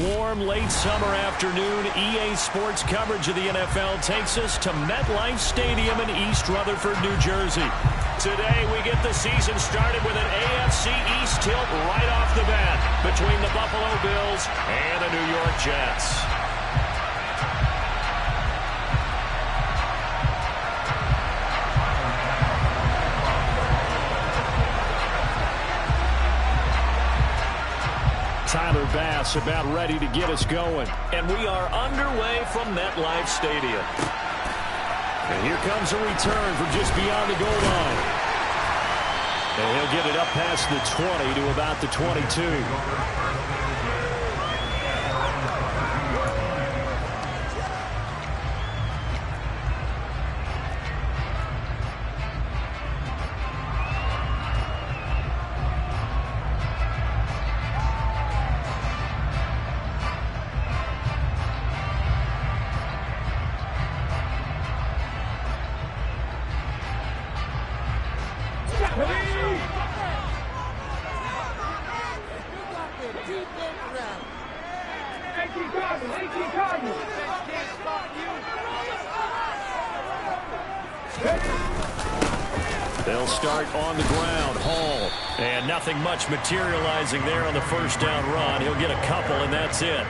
warm, late summer afternoon, EA Sports coverage of the NFL takes us to MetLife Stadium in East Rutherford, New Jersey. Today, we get the season started with an AFC East tilt right off the bat between the Buffalo Bills and the New York Jets. Tyler Bass about ready to get us going. And we are underway from MetLife Stadium. And here comes a return from just beyond the goal line. And he'll get it up past the 20 to about the 22. They'll start on the ground. Hall. And nothing much materializing there on the first down run. He'll get a couple, and that's it.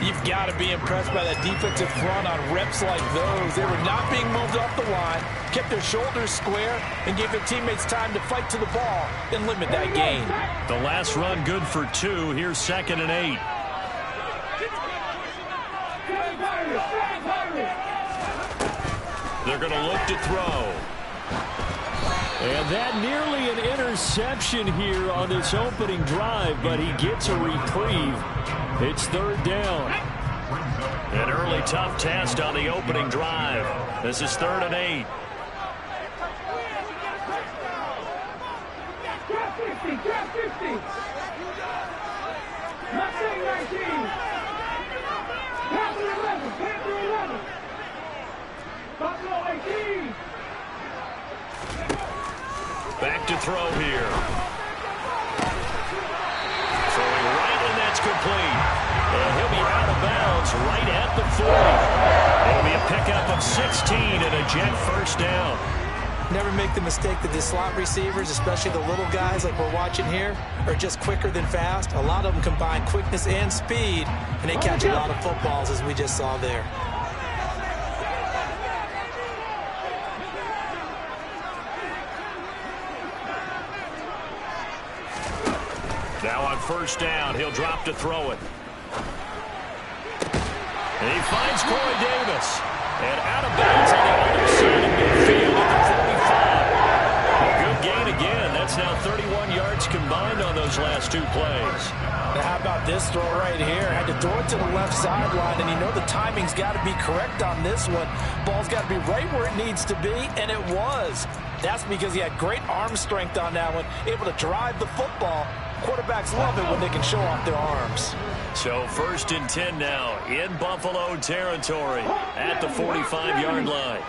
You've got to be impressed by that defensive front on reps like those. They were not being moved off the line, kept their shoulders square, and gave their teammates time to fight to the ball and limit that gain. The last run good for 2. Here's 2nd and 8. They're going to look to throw. And that nearly an interception here on this opening drive, but he gets a reprieve. It's 3rd down. An early tough test on the opening drive. This is 3rd and 8. Back to throw here. Throwing right, and that's complete. And he'll be out of bounds right at the 40. It'll be a pickup of 16 and a Jet first down. Never make the mistake that the slot receivers, especially the little guys like we're watching here, are just quicker than fast. A lot of them combine quickness and speed, and they catch a lot of footballs, as we just saw there. Now on first down, he'll drop to throw it. And he finds Corey Davis. And out of bounds on the other side of midfield at the 45. A good gain again. That's now 31 yards combined on those last 2 plays. Now how about this throw right here? Had to throw it to the left sideline, and you know the timing's got to be correct on this one. Ball's got to be right where it needs to be, and it was. That's because he had great arm strength on that one, able to drive the football. Quarterbacks love it when they can show off their arms. So 1st and 10 now in Buffalo territory at the 45-yard line.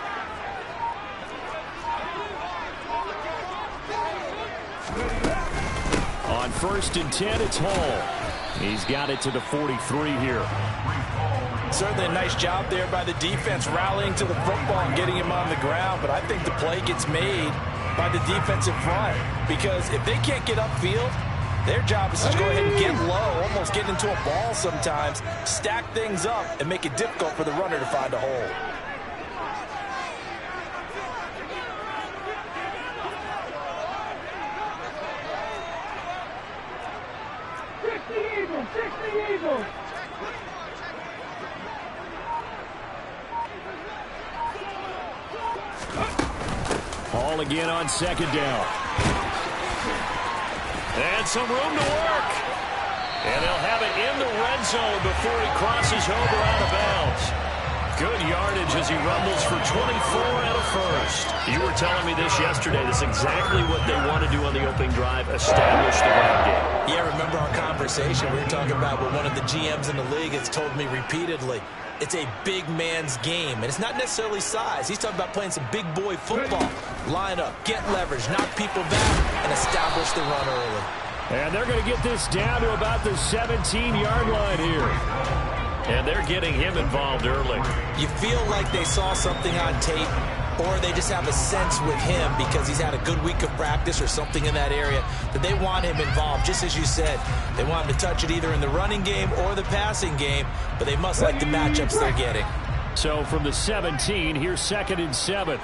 On 1st and 10, it's Hall. He's got it to the 43 here. Certainly a nice job there by the defense rallying to the football and getting him on the ground, but I think the play gets made by the defensive front because if they can't get upfield, their job is to go ahead and get low, almost get into a ball sometimes, stack things up, and make it difficult for the runner to find a hole. Hall again on 2nd down. And some room to work. And they'll have it in the red zone before he crosses over out of bounds. Good yardage as he rumbles for 24 and a first. You were telling me this yesterday. That's exactly what they want to do on the opening drive, establish the run game. Yeah, remember our conversation. We were talking about what one of the GMs in the league has told me repeatedly. It's a big man's game, and it's not necessarily size. He's talking about playing some big boy football. Line up, get leverage, knock people down, and establish the run early. And they're going to get this down to about the 17-yard line here. And they're getting him involved early. You feel like they saw something on tape, or they just have a sense with him because he's had a good week of practice or something in that area that they want him involved. Just as you said, they want him to touch it either in the running game or the passing game, but they must like the matchups they're getting. So from the 17, here's 2nd and 7.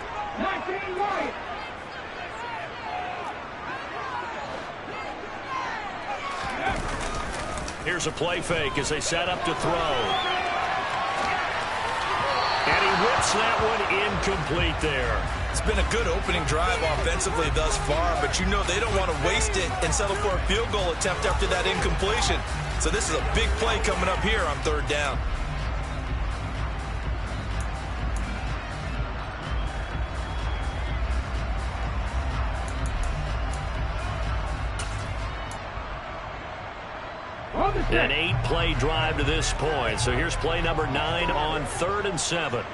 Here's a play fake as they set up to throw. And he whips that one incomplete there. It's been a good opening drive offensively thus far, but you know they don't want to waste it and settle for a field goal attempt after that incompletion. So this is a big play coming up here on 3rd down. An 8-play drive to this point. So here's play number 9 on 3rd and 7.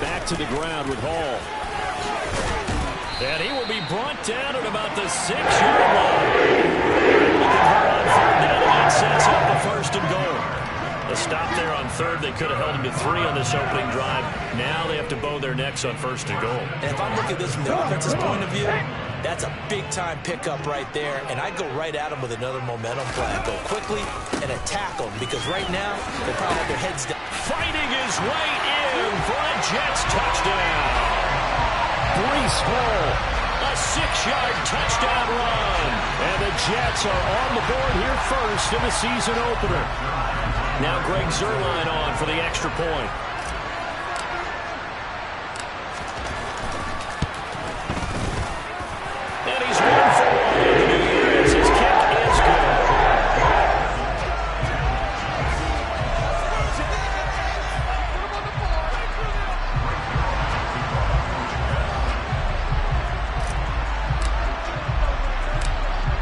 Back to the ground with Hall. And he will be brought down at about the 6-yard line. Looking for on 3rd down, and that sets up the 1st and goal. A stop there on 3rd. They could have held him to 3 on this opening drive. Now they have to bow their necks on 1st and goal. And if I'm looking at this from the offense's point of view, that's a big-time pickup right there, and I go right at them with another momentum plan. Go quickly and attack them, because right now they probably have their heads down. Fighting his way in for a Jets touchdown. Breece Hall, a 6-yard touchdown run. And the Jets are on the board here first in the season opener. Now Greg Zuerlein on for the extra point. And he's 1 for 1 in the New Year as his kick is good.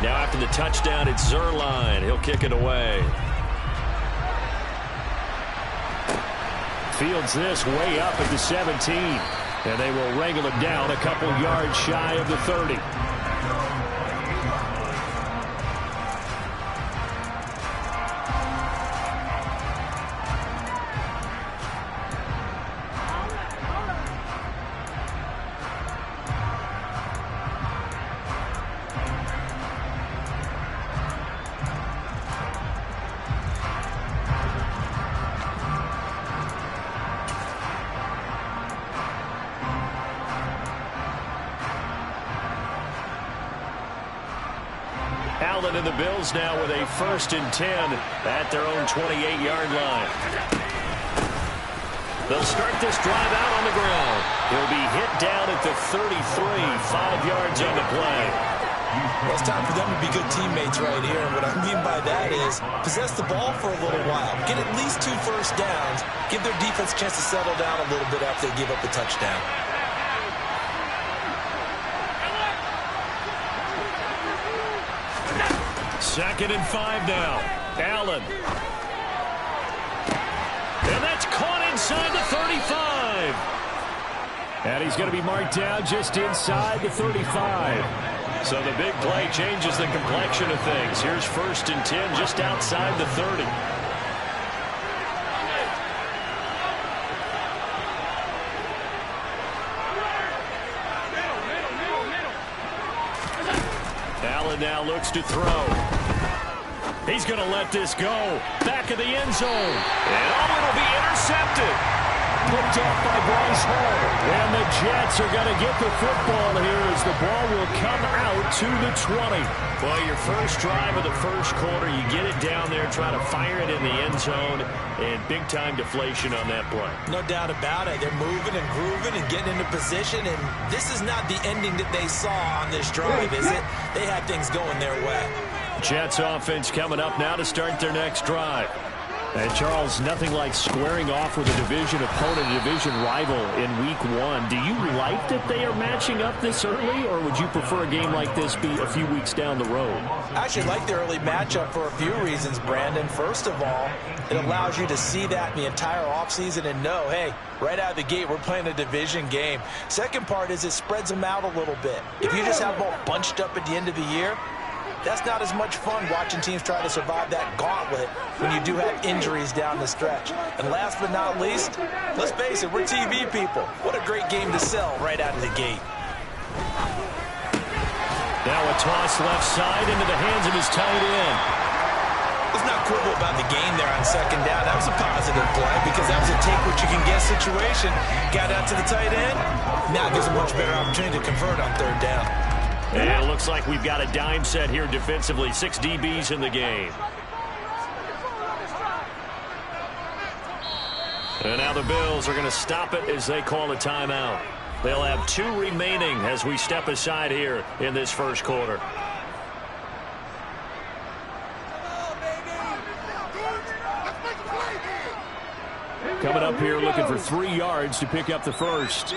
Now after the touchdown, it's Zuerlein. He'll kick it away. Fields this way up at the 17. And they will wrangle him down a couple yards shy of the 30. Allen and the Bills now with a 1st and 10 at their own 28-yard line. They'll start this drive out on the ground. He'll be hit down at the 33, 5 yards on the play. Well, it's time for them to be good teammates right here. And what I mean by that is possess the ball for a little while. Get at least 2 first downs. Give their defense a chance to settle down a little bit after they give up the touchdown. Second and 5 now. Allen. And that's caught inside the 35. And he's going to be marked down just inside the 35. So the big play changes the complexion of things. Here's 1st and 10 just outside the 30. Allen now looks to throw. He's going to let this go. Back of the end zone. And it'll be intercepted. Picked off by Breece Hall. And the Jets are going to get the football here as the ball will come out to the 20. Well, your first drive of the first quarter, you get it down there, try to fire it in the end zone, and big-time deflation on that play. No doubt about it. They're moving and grooving and getting into position, and this is not the ending that they saw on this drive, is it? They had things going their way. Jets offense coming up now to start their next drive. And Charles, nothing like squaring off with a division opponent, a division rival in week 1. Do you like that they are matching up this early, or would you prefer a game like this be a few weeks down the road? I actually like the early matchup for a few reasons, Brandon. First of all, It allows you to see that in the entire offseason and know, hey, right out of the gate, we're playing a division game. Second part is it spreads them out a little bit. If you just have them all bunched up at the end of the year, that's not as much fun watching teams try to survive that gauntlet when you do have injuries down the stretch. And last but not least, let's face it, we're TV people. What a great game to sell right out of the gate. Now a toss left side into the hands of his tight end. Let's not quibble about the gain there on second down. That was a positive play because that was a take-what-you-can-get situation. Got out to the tight end. Now it gives a much better opportunity to convert on third down. And it looks like we've got a dime set here defensively. 6 DBs in the game. And now the Bills are going to stop it as they call a timeout. They'll have 2 remaining as we step aside here in this first quarter. Coming up here looking for 3 yards to pick up the first.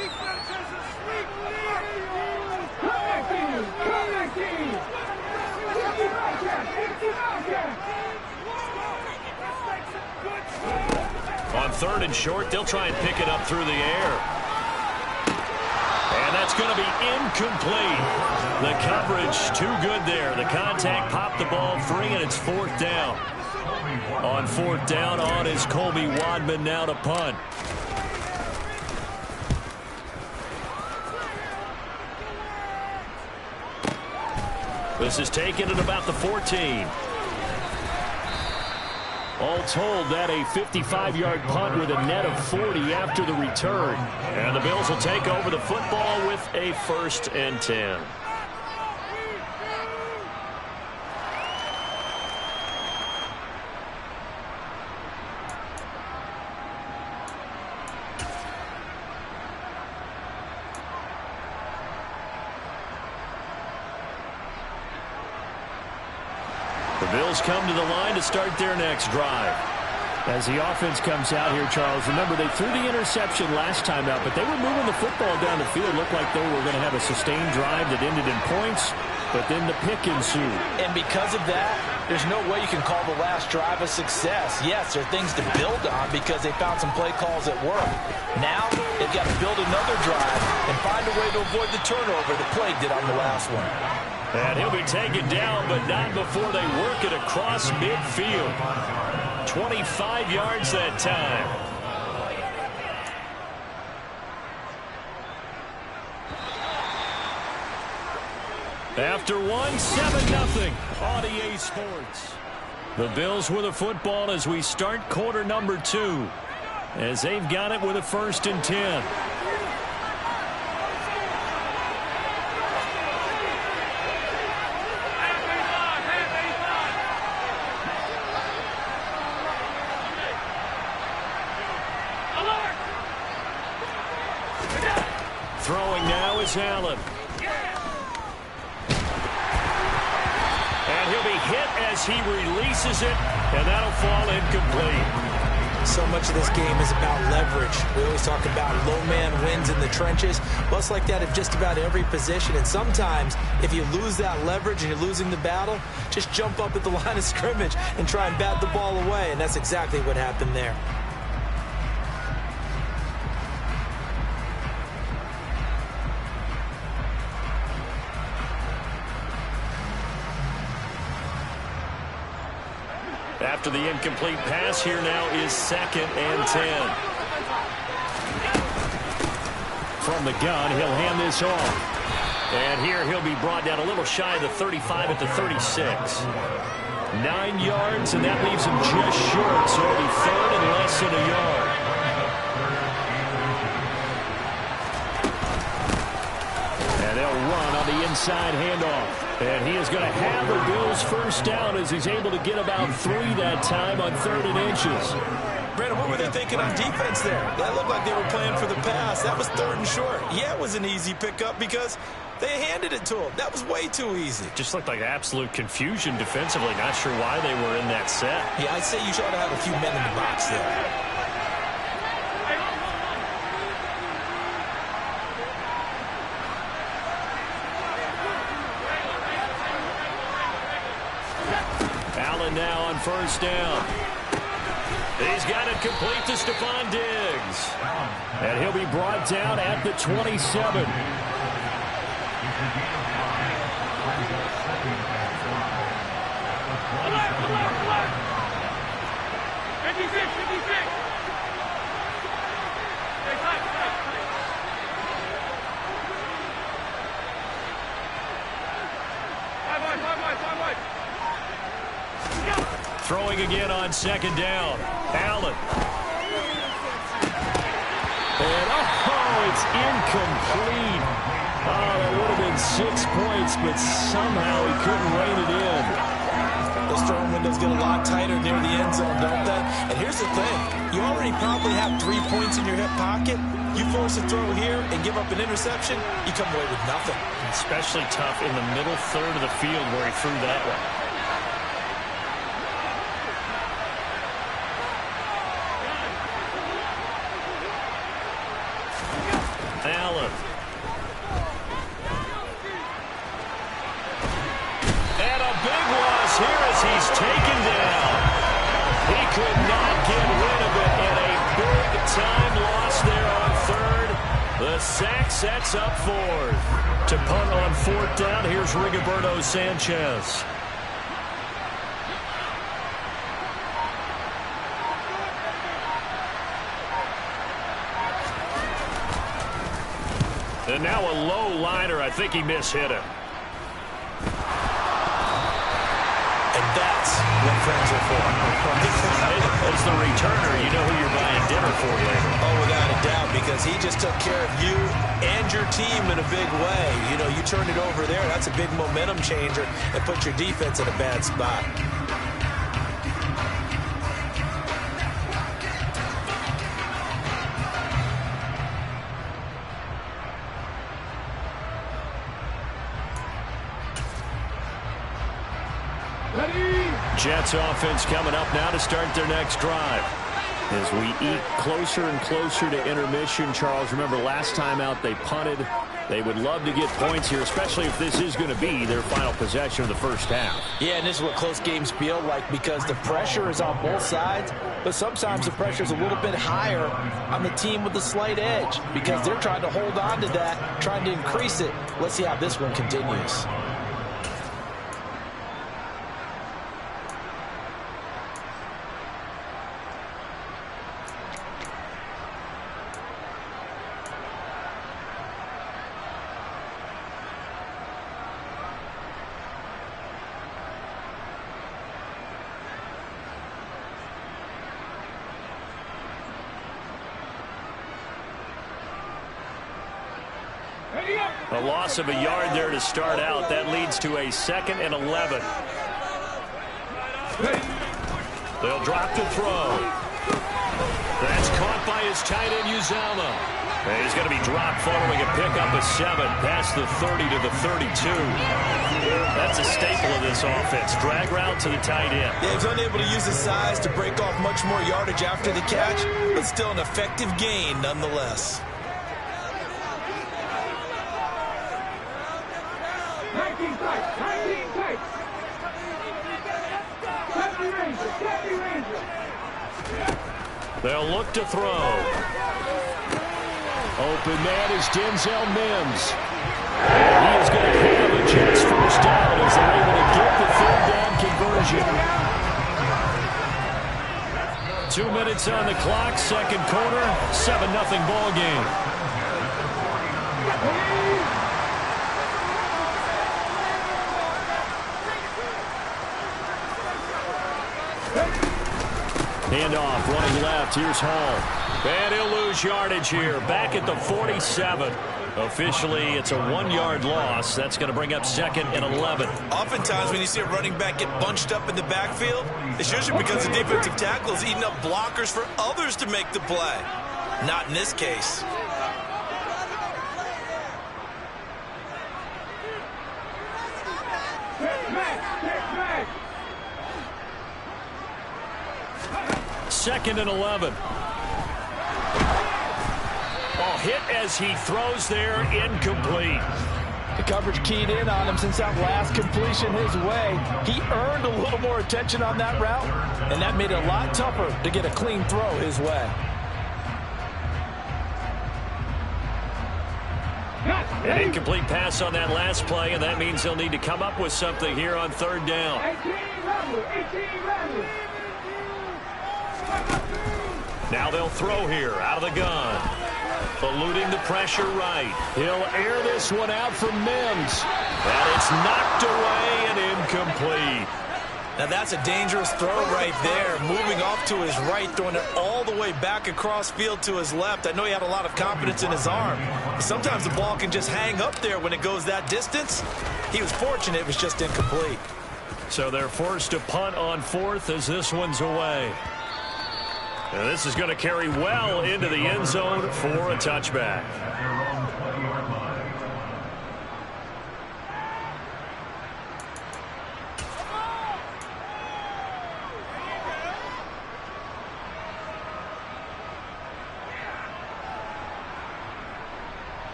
On 3rd and short, they'll try and pick it up through the air. And that's going to be incomplete. The coverage too good there. The contact popped the ball free, and it's 4th down. On 4th down, on is Colby Wadman now to punt. This is taken at about the 14. All told, that a 55-yard punt with a net of 40 after the return. And the Bills will take over the football with a 1st and 10. The Bills come to the line to start their next drive. As the offense comes out here, Charles, remember they threw the interception last time out, but they were moving the football down the field. Looked like they were going to have a sustained drive that ended in points, but then the pick ensued. And because of that, there's no way you can call the last drive a success. Yes, there are things to build on because they found some play calls that work. Now, they've got to build another drive and find a way to avoid the turnover that plagued it on the last one. And he'll be taken down, but not before they work it across midfield. 25 yards that time. After 7-0 on EA Sports. The Bills with a football as we start quarter number 2. As they've got it with a 1st and 10. Throwing now is Allen. And he'll be hit as he releases it, and that'll fall incomplete. So much of this game is about leverage. We always talk about low man wins in the trenches. Well, it's like that at just about every position. And sometimes, if you lose that leverage and you're losing the battle, just jump up at the line of scrimmage and try and bat the ball away. And that's exactly what happened there. After the incomplete pass, here now is 2nd and 10. From the gun, he'll hand this off. And here he'll be brought down a little shy of the 35 at the 36. 9 yards, and that leaves him just short, so it'll be 3rd and less than a yard. And they'll run on the inside handoff. And he is going to have the Bills' 1st down as he's able to get about 3 that time on 3rd and inches. Brandon, what were they thinking on defense there? That looked like they were playing for the pass. That was 3rd and short. Yeah, it was an easy pickup because they handed it to him. That was way too easy. Just looked like absolute confusion defensively. Not sure why they were in that set. Yeah, I'd say you ought to have a few men in the box there. Allen now on 1st down. He's got it complete to Stephon Diggs. And he'll be brought down at the 27. Throwing again on second down. Allen. And, it's incomplete. Oh, that would have been 6 points, but somehow he couldn't rein it in. Those throwing windows get a lot tighter near the end zone, don't they? And here's the thing. You already probably have 3 points in your hip pocket. You force a throw here and give up an interception, you come away with nothing. Especially tough in the middle third of the field where he threw that one. Allen. And a big loss here as he's taken down. He could not get rid of it, and a big-time loss there on third. The sack sets up fourth. To punt on fourth down, here's Rigoberto Sanchez. And now a low liner. I think he mishit him. And that's what friends are for. As the returner, you know who you're buying dinner for later. Oh, without a doubt, because he just took care of you and your team in a big way. You know, you turned it over there. That's a big momentum changer and put your defense in a bad spot. Jets offense coming up now to start their next drive. As we eat closer and closer to intermission, Charles, remember last time out they punted. They would love to get points here, especially if this is going to be their final possession of the first half. Yeah, and this is what close games feel like because the pressure is on both sides, but sometimes the pressure is a little bit higher on the team with the slight edge because they're trying to hold on to that, trying to increase it. Let's see how this one continues. A loss of a yard there to start out. That leads to a 2nd and 11. They'll drop the throw. That's caught by his tight end, Uzama. And he's going to be dropped following a pickup of 7 past the 30 to the 32. That's a staple of this offense. Drag route to the tight end. Yeah, he's unable to use his size to break off much more yardage after the catch, but still an effective gain nonetheless. They'll look to throw. Open man is Denzel Mims. And he is going to have a Jets first down as they're able to get the third down conversion. 2 minutes on the clock, second quarter, 7-0 ball game. Handoff, running left. Here's Hall. And he'll lose yardage here. Back at the 47. Officially, it's a 1-yard loss. That's going to bring up 2nd and 11. Oftentimes, when you see a running back get bunched up in the backfield, it's usually because the defensive tackle is eating up blockers for others to make the play. Not in this case. Second and 11. Ball hit as he throws there, incomplete. The coverage keyed in on him since that last completion his way. He earned a little more attention on that route, and that made it a lot tougher to get a clean throw his way. An incomplete pass on that last play, and that means they'll need to come up with something here on third down. Now they'll throw here out of the gun. Eluding the pressure right. He'll air this one out for Mims. And it's knocked away and incomplete. Now that's a dangerous throw right there. Moving off to his right, throwing it all the way back across field to his left. I know he had a lot of confidence in his arm. But sometimes the ball can just hang up there when it goes that distance. He was fortunate it was just incomplete. So they're forced to punt on fourth as this one's away. And this is going to carry well into the end zone for a touchback.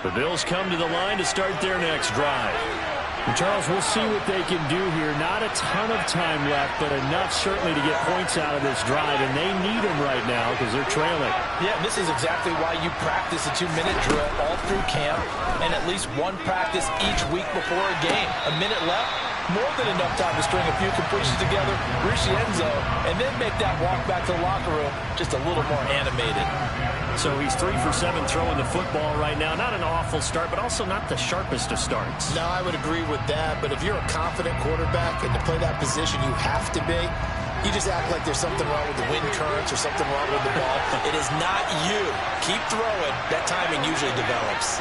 The Bills come to the line to start their next drive. And Charles, we'll see what they can do here. Not a ton of time left, but enough certainly to get points out of this drive, and they need them right now because they're trailing. Yeah, this is exactly why you practice a 2-minute drill all through camp and at least one practice each week before a game. A minute left, more than enough time to string a few completions together, reach the end zone, and then make that walk back to the locker room just a little more animated. So he's 3 for 7 throwing the football right now. Not an awful start, but also not the sharpest of starts. No, I would agree with that. But if you're a confident quarterback and to play that position, you have to be. You just act like there's something wrong with the wind currents or something wrong with the ball. It is not you. Keep throwing. That timing usually develops.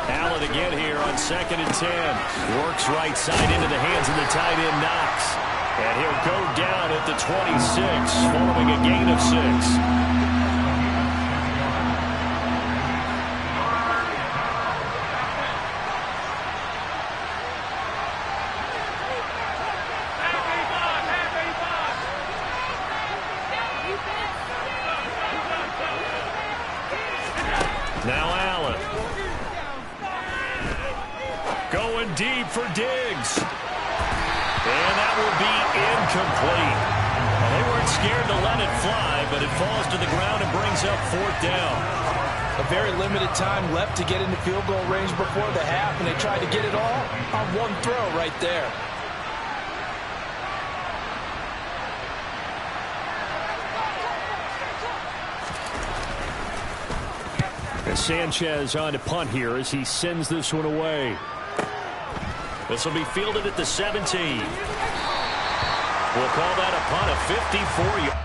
Allen again here on 2nd and 10. Works right side into the hands of the tight end Knox. And he'll go down at the 26, following a gain of 6. Now Allen. Going deep for Diggs. And that will be incomplete. Well, they weren't scared to let it fly, but it falls to the ground and brings up 4th down. A very limited time left to get into field goal range before the half, and they tried to get it all on one throw right there. And Sanchez on to punt here as he sends this one away. This will be fielded at the 17. We'll call that a punt of 54 yards.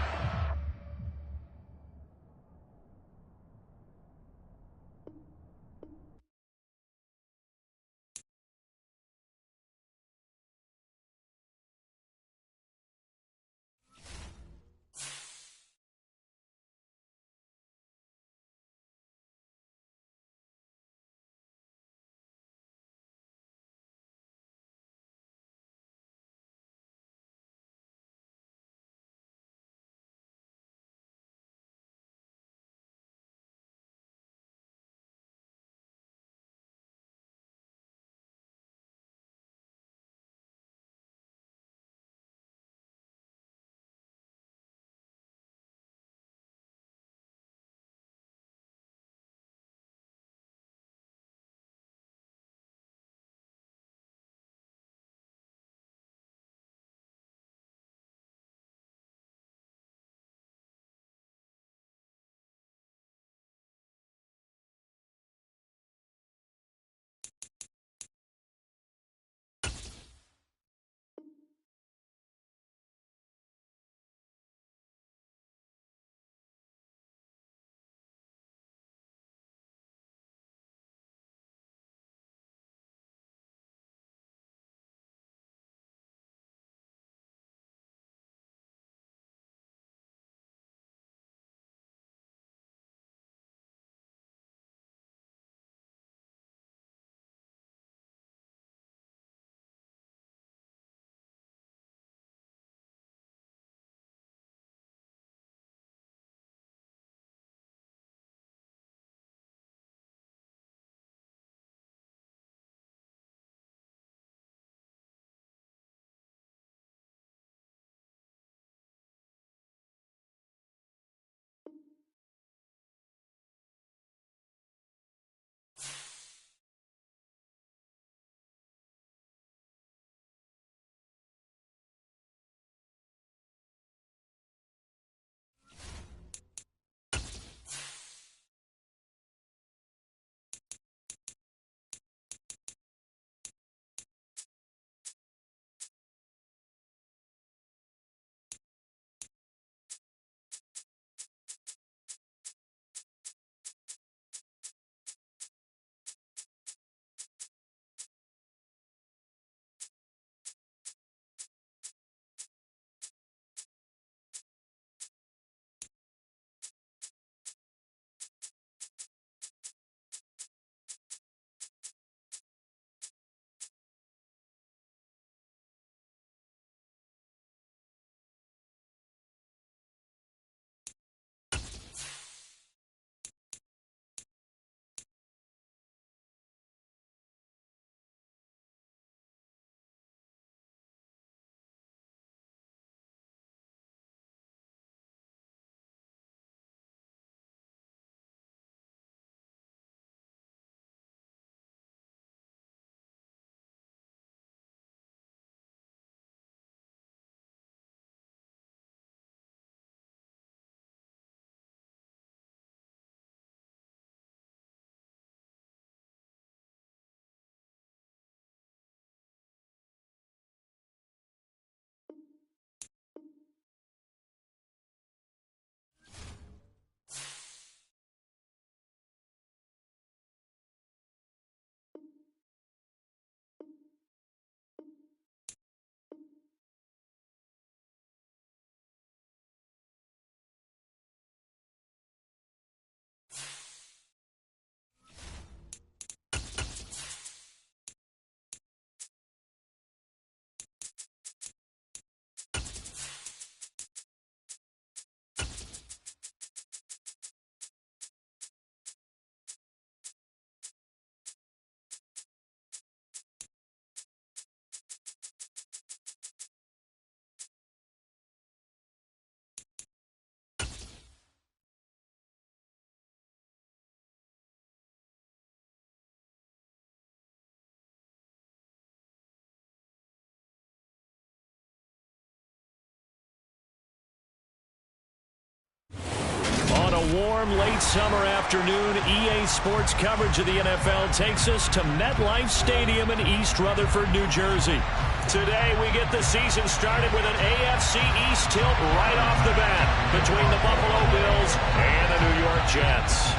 warm, late summer afternoon, EA Sports coverage of the NFL takes us to MetLife Stadium in East Rutherford, New Jersey. Today, we get the season started with an AFC East tilt right off the bat between the Buffalo Bills and the New York Jets.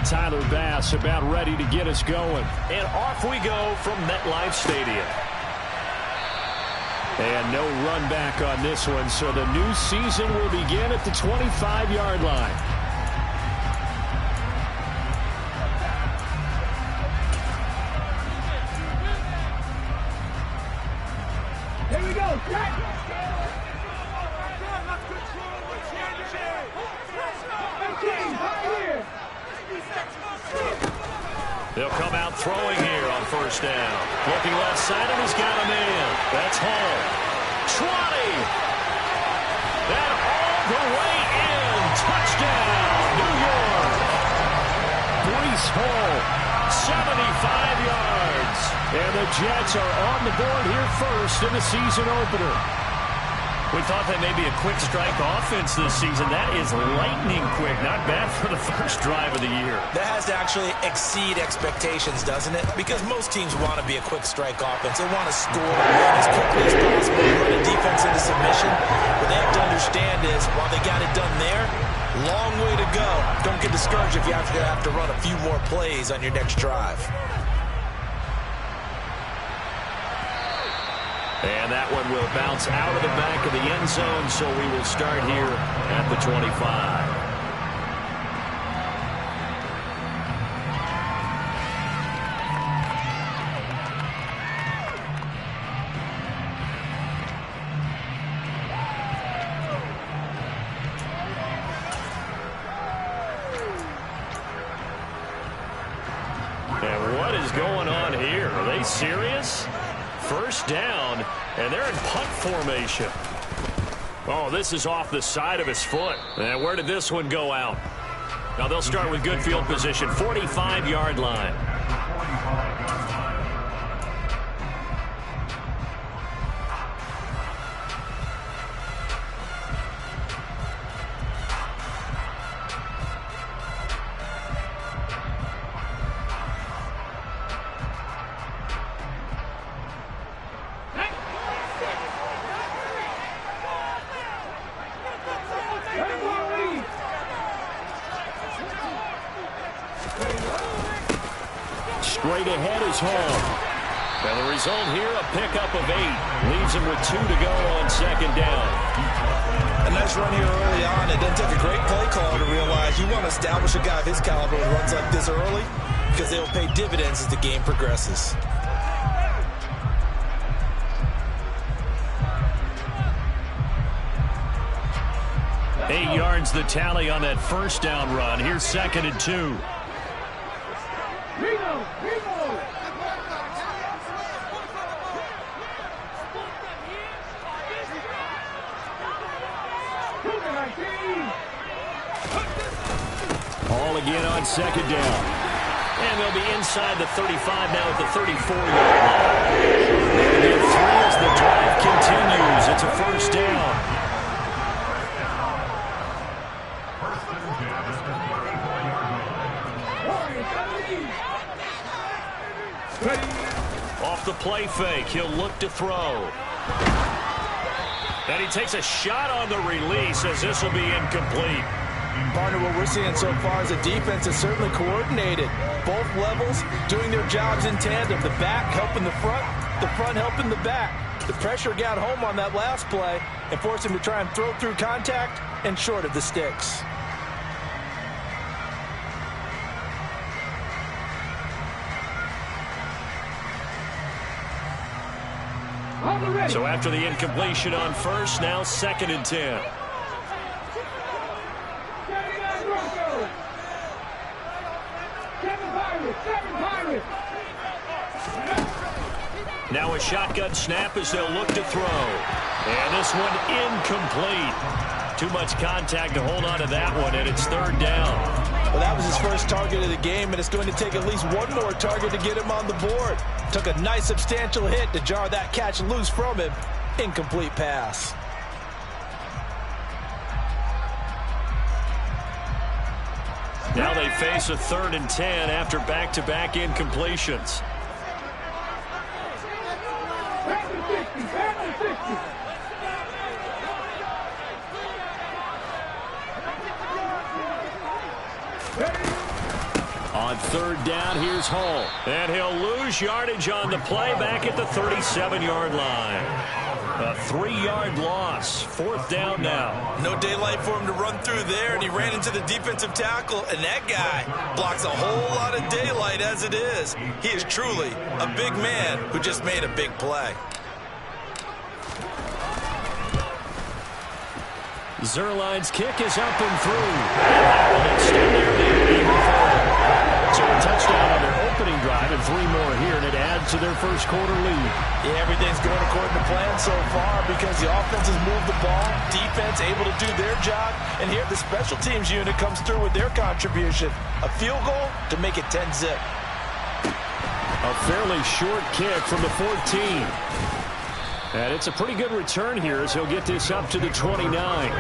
Tyler Bass about ready to get us going. And off we go from MetLife Stadium. And no run back on this one, so the new season will begin at the 25-yard line. Here we go, Jack. They'll come out throwing here on first down. Looking left side, and he's got a man. That's Hall. Trotty. That all the way in. Touchdown, New York. Breece Hall, 75 yards. And the Jets are on the board here first in the season opener. We thought that may be a quick strike offense this season. That is lightning quick. Not bad for the first drive of the year. That has to actually exceed expectations, doesn't it? Because most teams want to be a quick strike offense. They want to score as quickly as possible and run a defense into submission. What they have to understand is, while they got it done there, long way to go. Don't get discouraged if you have to run a few more plays on your next drive. And that one will bounce out of the back of the end zone, so we will start here at the 25. And what is going on here? Are they serious? First down, and they're in punt formation. Oh, this is off the side of his foot. And where did this one go out? Now they'll start with good field position, 45-yard line. Straight ahead is Hall. And the result here, a pickup of 8. Leaves him with 2 to go on second down. A nice run here early on. It didn't take a great play caller to realize you want to establish a guy of his caliber who runs like this early because they will pay dividends as the game progresses. Eight yards the tally on that first down run. Here's second and 2. Hall again on second down. And they'll be inside the 35 now at the 34-yard line. They'll get 3 as the drive continues. It's a first down. Off the play fake, he'll look to throw. And he takes a shot on the release as this will be incomplete. Partner, what we're seeing so far is the defense is certainly coordinated. Both levels doing their jobs in tandem. The back helping the front helping the back. The pressure got home on that last play and forced him to try and throw through contact and short of the sticks. So after the incompletion on first, now second and 10. Now a shotgun snap as they'll look to throw. And this one incomplete. Too much contact to hold on to that one, and it's third down. Well, that was his first target of the game, and it's going to take at least one more target to get him on the board. Took a nice substantial hit to jar that catch loose from him. Incomplete pass. face a 3rd and 10 after back-to-back incompletions. On 3rd down, here's Hall. And he'll lose yardage on the play back at the 37-yard line. A 3-yard loss. 4th down now. No daylight for him to run through there, and he ran into the defensive tackle, and that guy blocks a whole lot of daylight as it is. He is truly a big man who just made a big play. Zerline's kick is up and through. And it's still there, even further. So a touchdown on their opening drive and 3 more here, and it adds to their first quarter lead. Yeah, everything's going according to plan so far because the offense has moved the ball, defense able to do their job, and here the special teams unit comes through with their contribution. A field goal to make it 10-zip. A fairly short kick from the 14. And it's a pretty good return here as he'll get this up to the 29.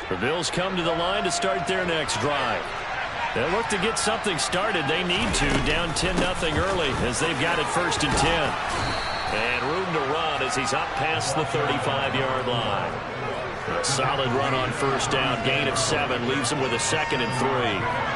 The Bills come to the line to start their next drive. They'll look to get something started. They need to, down 10-0 early as they've got it 1st and 10. And room to run as he's up past the 35-yard line. A solid run on 1st down. Gain of 7 leaves him with a 2nd and 3.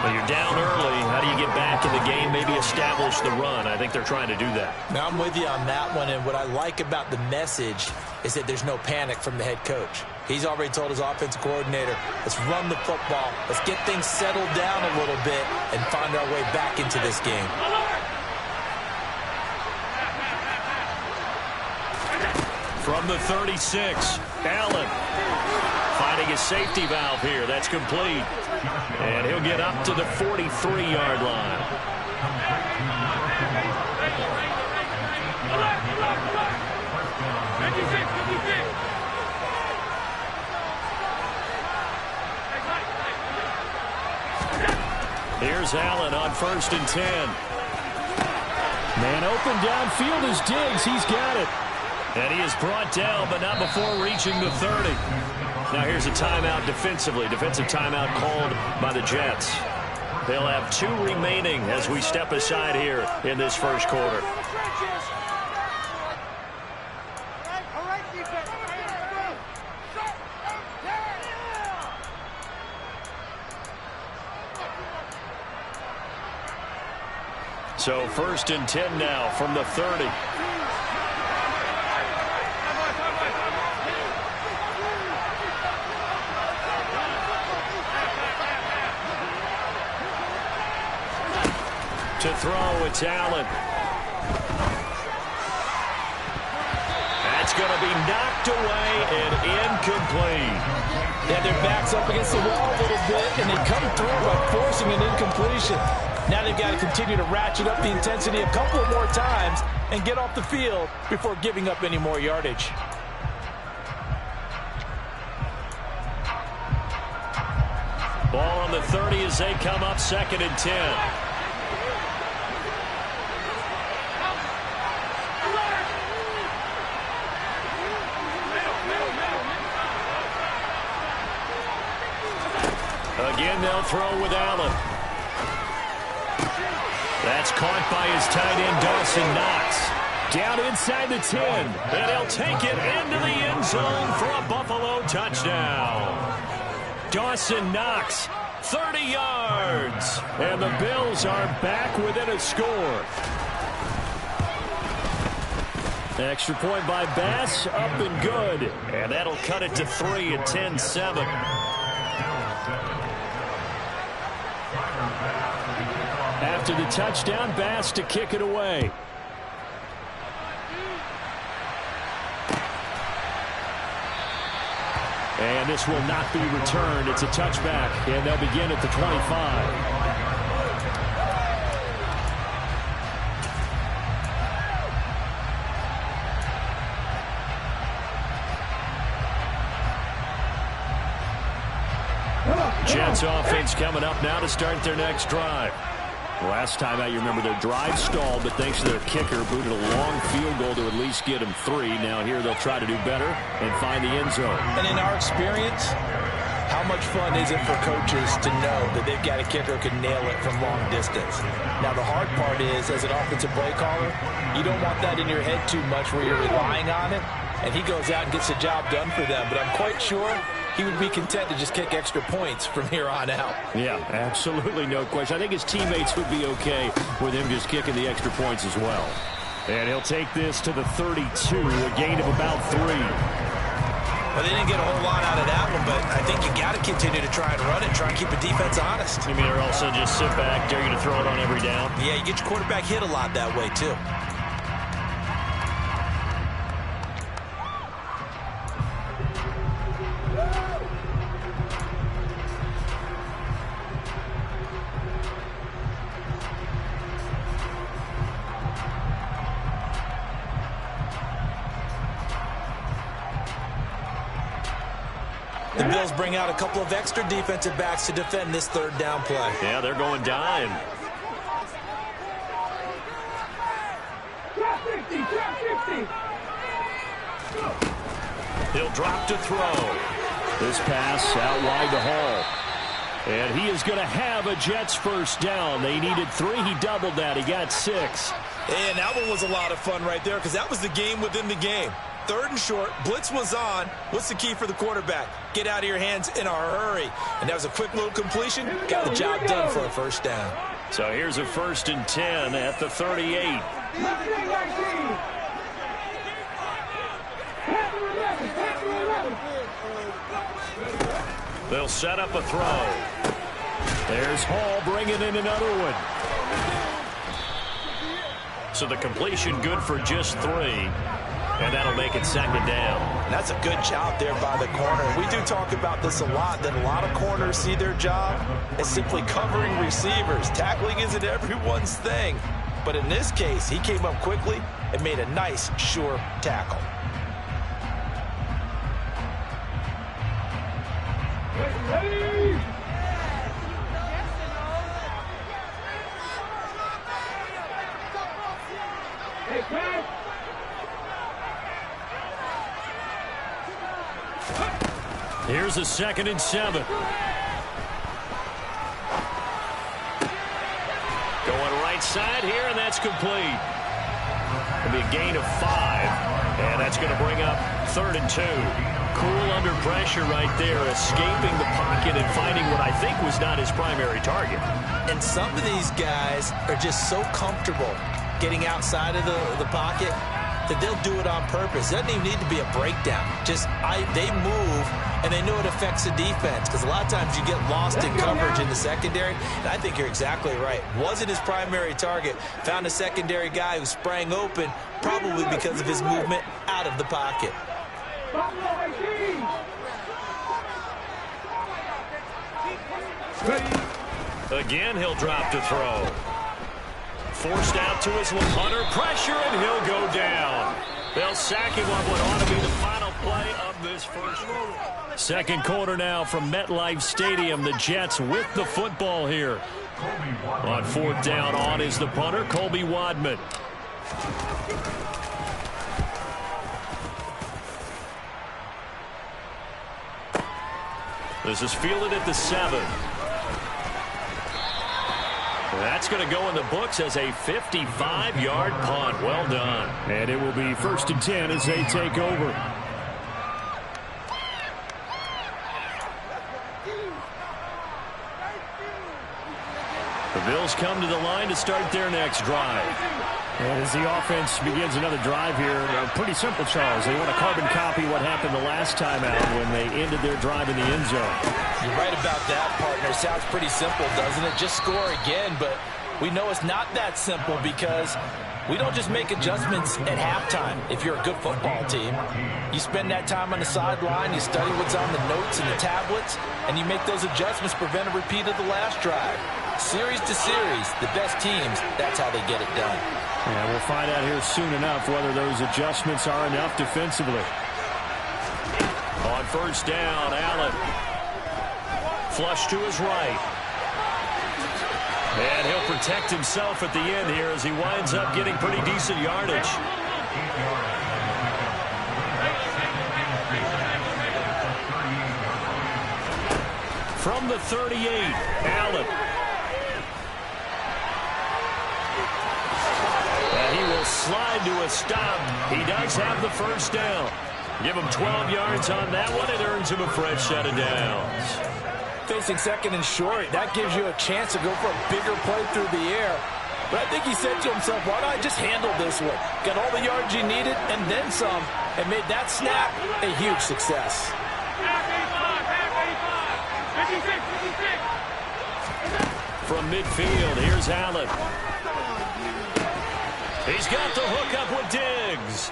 When you're down early, how do you get back in the game, maybe establish the run? I think they're trying to do that. Now, I'm with you on that one, and what I like about the message is that there's no panic from the head coach. He's already told his offensive coordinator, let's run the football, let's get things settled down a little bit and find our way back into this game. From the 36, Allen finding his safety valve here. That's complete. And he'll get up to the 43-yard line. Here's Allen on 1st and 10. Man open downfield is Diggs. He's got it. And he is brought down, but not before reaching the 30. Now here's a timeout defensively. Defensive timeout called by the Jets. They'll have 2 remaining as we step aside here in this first quarter. So 1st and 10 now from the 30. To throw, it's Allen. That's going to be knocked away and incomplete. Yeah, their back's up against the wall a little bit, and they come through by forcing an incompletion. Now they've got to continue to ratchet up the intensity a couple of more times and get off the field before giving up any more yardage. Ball on the 30 as they come up 2nd and 10. Again, they'll throw with Allen. That's caught by his tight end, Dawson Knox. Down inside the 10. And he'll take it into the end zone for a Buffalo touchdown. Dawson Knox, 30 yards. And the Bills are back within a score. Extra point by Bass, up and good. And that'll cut it to 3 at 10-7. After the touchdown, Bass to kick it away. And this will not be returned. It's a touchback, and they'll begin at the 25. Jets offense coming up now to start their next drive. Last time out, you remember their drive stalled, but thanks to their kicker, booted a long field goal to at least get them 3. Now here they'll try to do better and find the end zone. And in our experience, how much fun is it for coaches to know that they've got a kicker who can nail it from long distance? Now, the hard part is, as an offensive play caller, you don't want that in your head too much where you're relying on it, and he goes out and gets the job done for them. But I'm quite sure he would be content to just kick extra points from here on out. Yeah, absolutely no question. I think his teammates would be okay with him just kicking the extra points as well. And he'll take this to the 32, a gain of about 3. Well, they didn't get a whole lot out of that one, but I think you got to continue to try and run it, try and keep the defense honest. You mean they're also just sit back, dare you to throw it on every down? Yeah, you get your quarterback hit a lot that way, too. The Bills bring out a couple of extra defensive backs to defend this third down play. Yeah, they're going dime. He'll drop to throw. This pass out wide to Hall. And he is going to have a Jets first down. They needed 3. He doubled that. He got 6. And that one was a lot of fun right there because that was the game within the game. 3rd and short, blitz was on. What's the key for the quarterback? Get out of your hands in a hurry. And that was a quick little completion. Got the job done for a first down. So here's a 1st and 10 at the 38. They'll set up a throw. There's Hall bringing in another one. So the completion good for just 3. And that'll make it 2nd down. That's a good job there by the corner. We do talk about this a lot, that a lot of corners see their job as simply covering receivers. Tackling isn't everyone's thing. But in this case, he came up quickly and made a nice, sure tackle. Here's a 2nd and 7. Going right side here, and that's complete. It'll be a gain of 5, and that's going to bring up 3rd and 2. Cool under pressure right there, escaping the pocket and finding what I think was not his primary target. And some of these guys are just so comfortable getting outside of the pocket that they'll do it on purpose. It doesn't even need to be a breakdown. Just they move, and they know it affects the defense because a lot of times you get lost in coverage in the secondary. And I think you're exactly right. Wasn't his primary target. Found a secondary guy who sprang open, probably because of his movement out of the pocket. Again, he'll drop to throw. Forced out to his under pressure, and he'll go down. They'll sack him on what ought to be the final play of this first quarter. Second quarter now from MetLife Stadium. The Jets with the football here. On 4th down, on is the punter, Cobey Wadman. This is fielded at the 7. That's going to go in the books as a 55-yard punt. Well done. And it will be 1st and 10 as they take over. The Bills come to the line to start their next drive. And as the offense begins another drive here, pretty simple, Charles. They want to carbon copy what happened the last time out when they ended their drive in the end zone. You're right about that, partner. Sounds pretty simple, doesn't it? Just score again, but we know it's not that simple because we don't just make adjustments at halftime if you're a good football team. You spend that time on the sideline, you study what's on the notes and the tablets, and you make those adjustments, prevent a repeat of the last drive. Series to series, the best teams, that's how they get it done. Yeah, we'll find out here soon enough whether those adjustments are enough defensively. On 1st down, Allen Flush to his right. And he'll protect himself at the end here as he winds up getting pretty decent yardage. From the 38, Allen. And he will slide to a stop. He does have the first down. Give him 12 yards on that one. It earns him a fresh set of downs. Facing second and short, that gives you a chance to go for a bigger play through the air. But I think he said to himself, why don't I just handle this one? Got all the yards you needed and then some, and made that snap a huge success. From midfield, here's Allen. He's got the hook up with Diggs.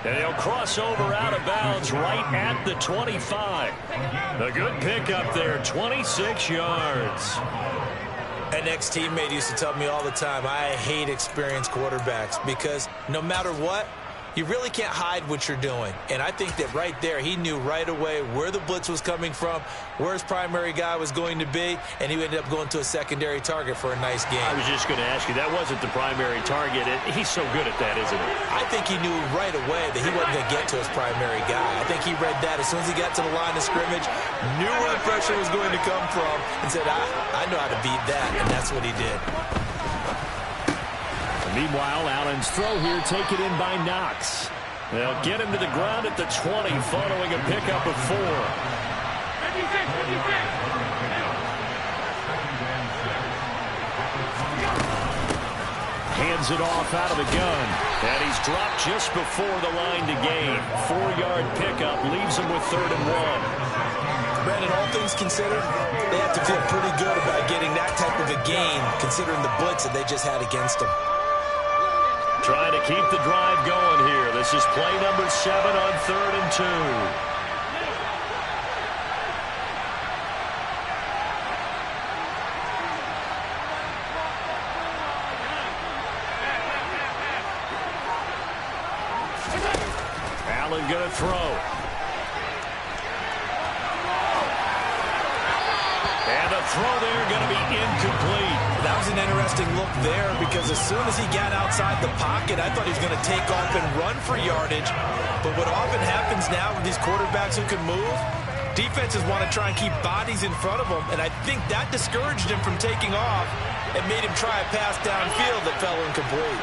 And he'll cross over out of bounds right at the 25. A good pickup there, 26 yards. An ex-teammate used to tell me all the time, I hate experienced quarterbacks because no matter what, you really can't hide what you're doing. And I think that right there, he knew right away where the blitz was coming from, where his primary guy was going to be, and he ended up going to a secondary target for a nice game. I was just going to ask you, that wasn't the primary target. He's so good at that, isn't he? I think he knew right away that he wasn't going to get to his primary guy. I think he read that as soon as he got to the line of scrimmage, knew where the pressure was going to come from, and said, I know how to beat that, and that's what he did. Meanwhile, Allen's throw here taken in by Knox. They'll get him to the ground at the 20 following a pickup of 4. Hands it off out of the gun. And he's dropped just before the line to gain. 4-yard pickup leaves him with 3rd and 1. Brandon, all things considered, they have to feel pretty good about getting that type of a gain considering the blitz that they just had against them. Trying to keep the drive going here. This is play number 7 on 3rd and 2. Allen going to throw. And the throw there going to be incomplete. That was an interesting look there because as soon as he got outside the pocket, I thought he was going to take off and run for yardage. But what often happens now with these quarterbacks who can move, defenses want to try and keep bodies in front of them, and I think that discouraged him from taking off and made him try a pass downfield that fell incomplete.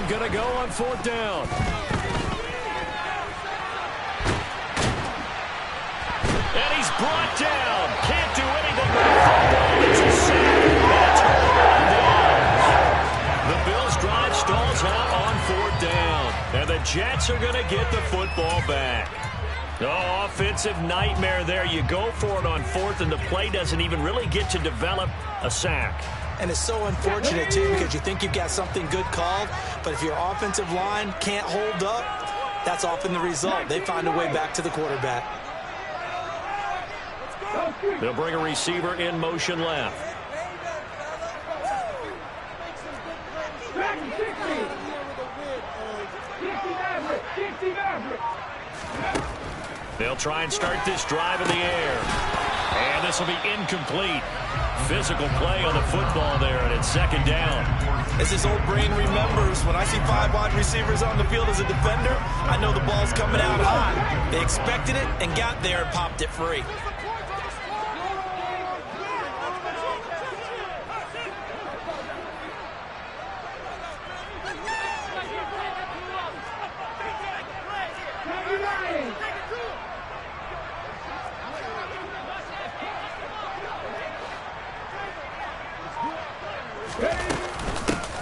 Going to go on 4th down. And he's brought down. Can't do anything with the football. It's a sack. And the Bills' drive stalls out on 4th down. And the Jets are going to get the football back. Oh, offensive nightmare there. You go for it on 4th, and the play doesn't even really get to develop a sack. And it's so unfortunate, too, because you think you've got something good called, but if your offensive line can't hold up, that's often the result. They find a way back to the quarterback. They'll bring a receiver in motion left. They'll try and start this drive in the air. And this will be incomplete. Physical play on the football there, and it's 2nd down. As his old brain remembers, when I see 5 wide receivers on the field as a defender, I know the ball's coming out high. They expected it and got there and popped it free.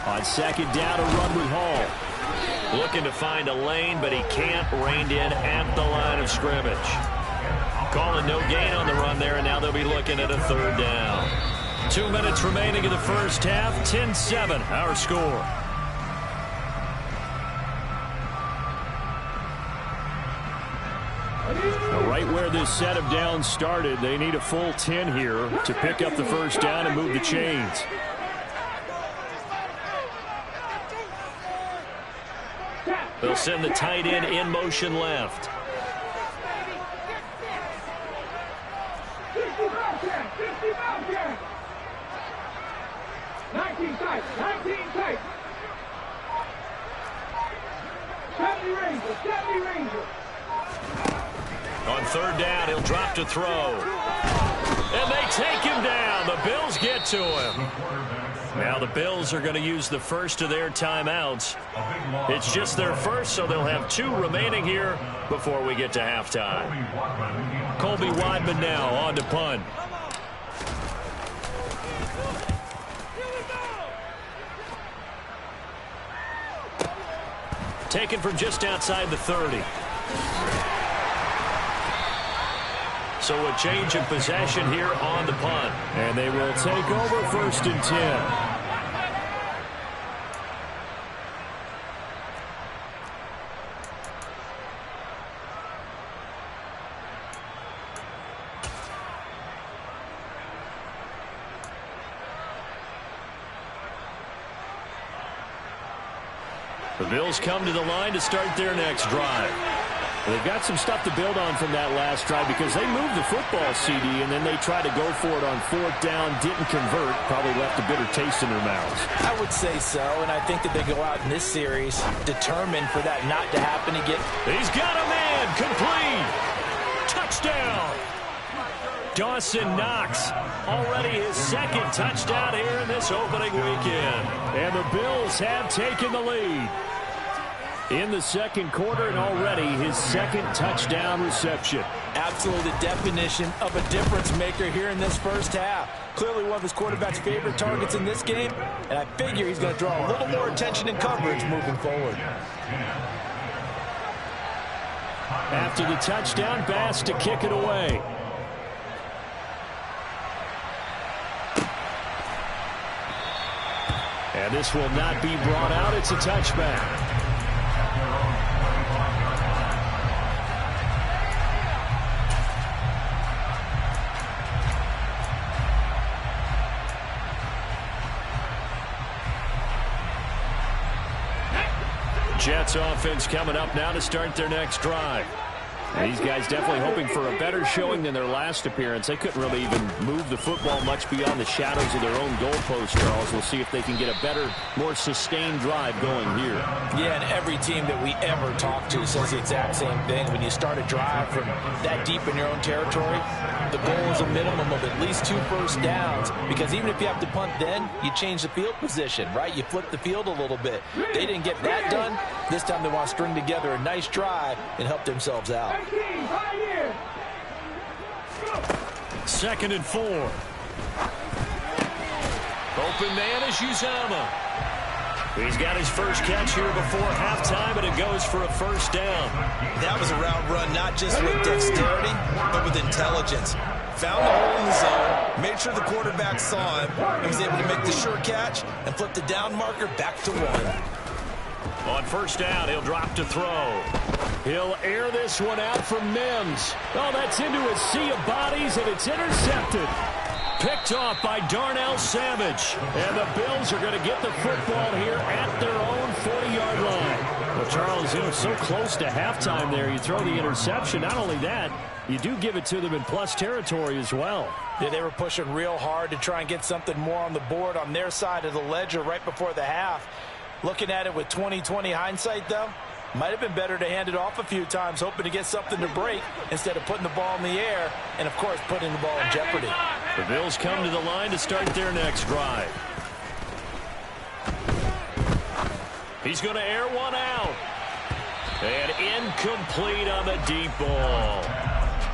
On 2nd down, a run with Hall. Looking to find a lane, but he can't. Reined in at the line of scrimmage. Calling no gain on the run there, and now they'll be looking at a 3rd down. 2 minutes remaining in the first half. 10-7, our score. Right where this set of downs started, they need a full 10 here to pick up the first down and move the chains. They'll send the tight end in motion left. 19 tight, 19 tight. 70 Ranger, 70 Ranger. On third down, he'll drop to throw. And they take him down. The Bills get to him. Now the Bills are going to use the first of their timeouts. It's just their first, so they'll have 2 remaining here before we get to halftime. Cobey Bills now on to punt. Taken from just outside the 30. So a change of possession here on the punt. And they will take over 1st and 10. The Bills come to the line to start their next drive. They've got some stuff to build on from that last drive because they moved the football, CD, and then they tried to go for it on 4th down, didn't convert, probably left a bitter taste in their mouths. I would say so, and I think that they go out in this series determined for that not to happen again. He's got a man, complete. Touchdown. Dawson Knox, already his 2nd touchdown here in this opening weekend. And the Bills have taken the lead in the 2nd quarter, and already his 2nd touchdown reception. Absolutely the definition of a difference maker here in this first half. Clearly one of his quarterback's favorite targets in this game, and I figure he's going to draw a little more attention and coverage moving forward. After the touchdown, Bass to kick it away. And this will not be brought out. It's a touchback. Jets offense coming up now to start their next drive. These guys definitely hoping for a better showing than their last appearance. They couldn't really even move the football much beyond the shadows of their own goalpost, Charles. We'll see if they can get a better, more sustained drive going here. Yeah, and every team that we ever talk to says the exact same thing. When you start a drive from that deep in your own territory, the goal is a minimum of at least 2 first downs, because even if you have to punt then, you change the field position, right? You flip the field a little bit. They didn't get that done. This time they want to string together a nice drive and help themselves out. 2nd and 4. Open man is Uzama. He's got his first catch here before halftime, and it goes for a first down. That was a route run not just with dexterity, but with intelligence. Found the hole in the zone, made sure the quarterback saw him, and was able to make the sure catch and flip the down marker back to 1. On first down, he'll drop to throw. He'll air this one out for Mims. Oh, that's into a sea of bodies, and it's intercepted. Picked off by Darnell Savage. And the Bills are going to get the football here at their own 40-yard line. Well, Charles, you know, so close to halftime there. You throw the interception. Not only that, you do give it to them in plus territory as well. Yeah, they were pushing real hard to try and get something more on the board on their side of the ledger right before the half. Looking at it with 20/20 hindsight, though, might have been better to hand it off a few times, hoping to get something to break instead of putting the ball in the air and, of course, putting the ball in jeopardy. The Bills come to the line to start their next drive. He's going to air one out. And incomplete on the deep ball.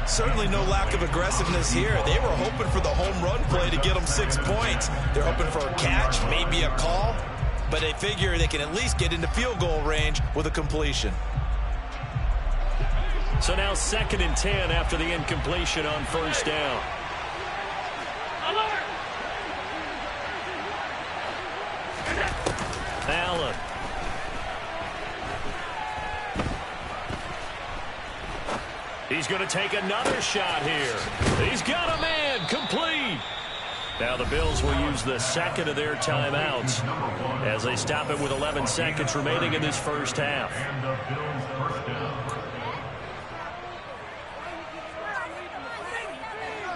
Certainly no lack of aggressiveness here. They were hoping for the home run play to get them 6 points. They're hoping for a catch, maybe a call, but they figure they can at least get into field goal range with a completion. So now 2nd and 10 after the incompletion on first down. Allen. He's going to take another shot here. He's got a man. Complete. Now the Bills will use the second of their timeouts as they stop it with 11 seconds remaining in this first half.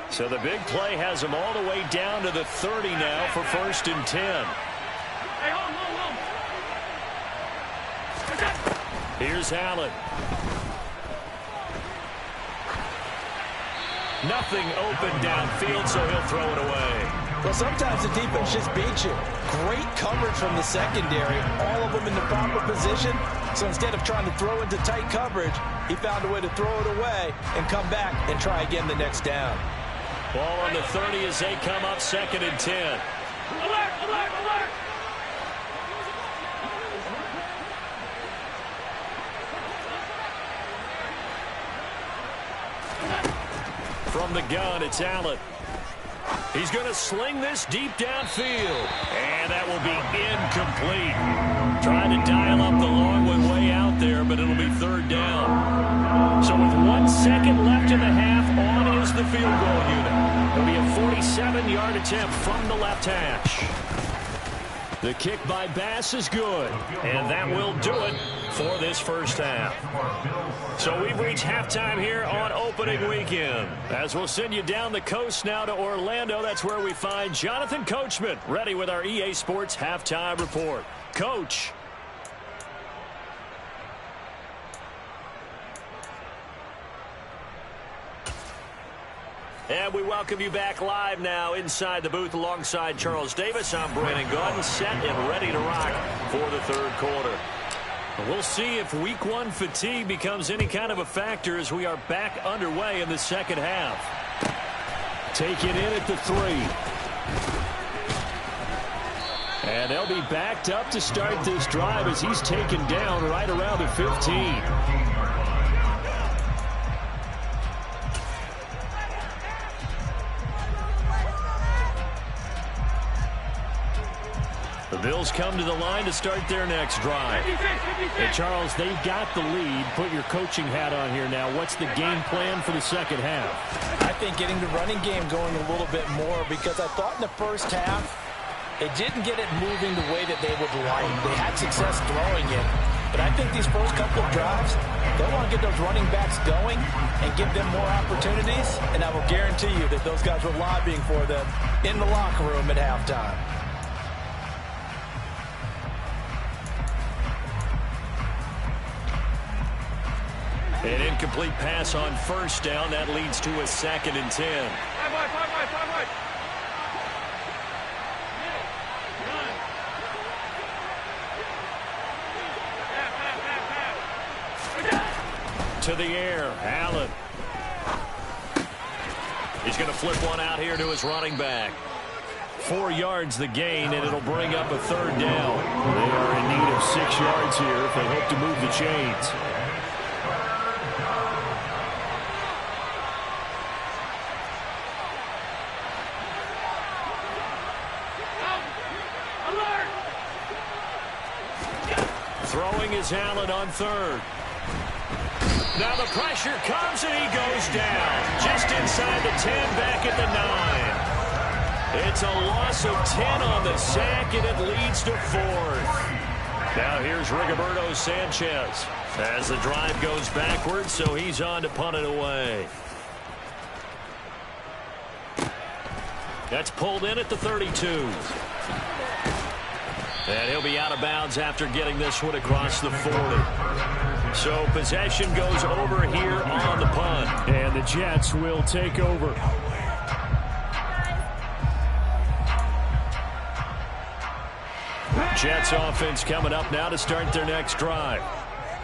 So the big play has them all the way down to the 30 now for 1st and 10. Here's Allen. Nothing open downfield, so he'll throw it away. Well, sometimes the defense just beats you. Great coverage from the secondary, all of them in the proper position. So instead of trying to throw into tight coverage, he found a way to throw it away and come back and try again the next down. Ball on the 30 as they come up 2nd and 10. Alert, alert, alert! From the gun, it's Allen. He's going to sling this deep downfield. And that will be incomplete. Trying to dial up the long one way out there, but it'll be 3rd down. So with 1 second left in the half, on is the field goal unit. It'll be a 47-yard attempt from the left hash. The kick by Bass is good, and that will do it for this first half. So we've reached halftime here on opening weekend. As we'll send you down the coast now to Orlando, that's where we find Jonathan Coachman, ready with our EA Sports halftime report. Coach. And we welcome you back live now inside the booth alongside Charles Davis. I'm Brandon Gaudin, set and ready to rock for the 3rd quarter. We'll see if week 1 fatigue becomes any kind of a factor as we are back underway in the 2nd half. Taken in at the 3. And they'll be backed up to start this drive as he's taken down right around the 15. The Bills come to the line to start their next drive. And Charles, they've got the lead. Put your coaching hat on here now. What's the game plan for the 2nd half? I think getting the running game going a little bit more, because I thought in the first half they didn't get it moving the way that they would like. They had success throwing it. But I think these first couple of drives, they want to get those running backs going and give them more opportunities. And I will guarantee you that those guys were lobbying for them in the locker room at halftime. An incomplete pass on 1st down. That leads to a 2nd and 10. To the air, Allen. He's going to flip one out here to his running back. 4 yards the gain, and it'll bring up a 3rd down. They are in need of 6 yards here if they hope to move the chains. Throwing is Allen on 3rd. Now the pressure comes and he goes down. Just inside the 10, back at the 9. It's a loss of 10 on the sack, and it leads to 4th. Now here's Rigoberto Sanchez as the drive goes backwards, so he's on to punt it away. That's pulled in at the 32. And he'll be out of bounds after getting this one across the 40. So possession goes over here on the punt. And the Jets will take over. Jets offense coming up now to start their next drive.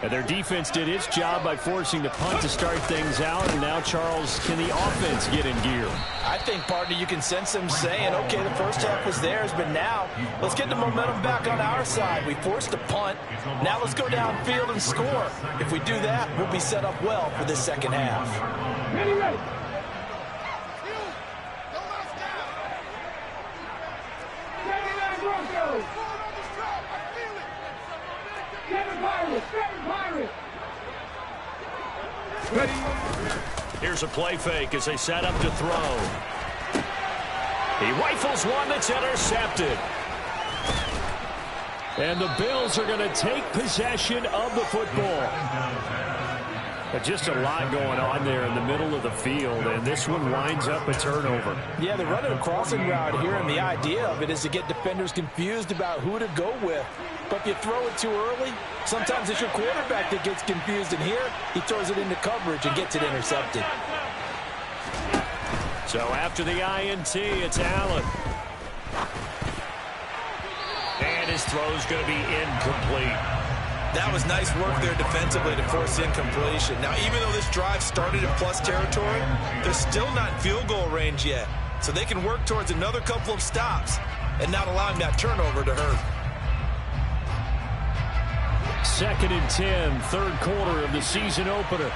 And their defense did its job by forcing the punt to start things out. And now, Charles, can the offense get in gear? I think, partner, you can sense them saying, okay, the first half was theirs, but now let's get the momentum back on our side. We forced a punt. Now let's go downfield and score. If we do that, we'll be set up well for this 2nd half. Ready, ready. Broncos. Seven Pirates. Ready. Here's a play fake as they set up to throw. He rifles one that's intercepted. And the Bills are going to take possession of the football. But just a lot going on there in the middle of the field, and this one winds up a turnover. Yeah, they're running a crossing route here, and the idea of it is to get defenders confused about who to go with. But if you throw it too early, sometimes it's your quarterback that gets confused, and here he throws it into coverage and gets it intercepted. So after the INT, it's Allen. And his throw's going to be incomplete. That was nice work there defensively to force incompletion. Now, even though this drive started in plus territory, they're still not in field goal range yet. So they can work towards another couple of stops and not allowing that turnover to hurt. 2nd and 10, third quarter of the season opener.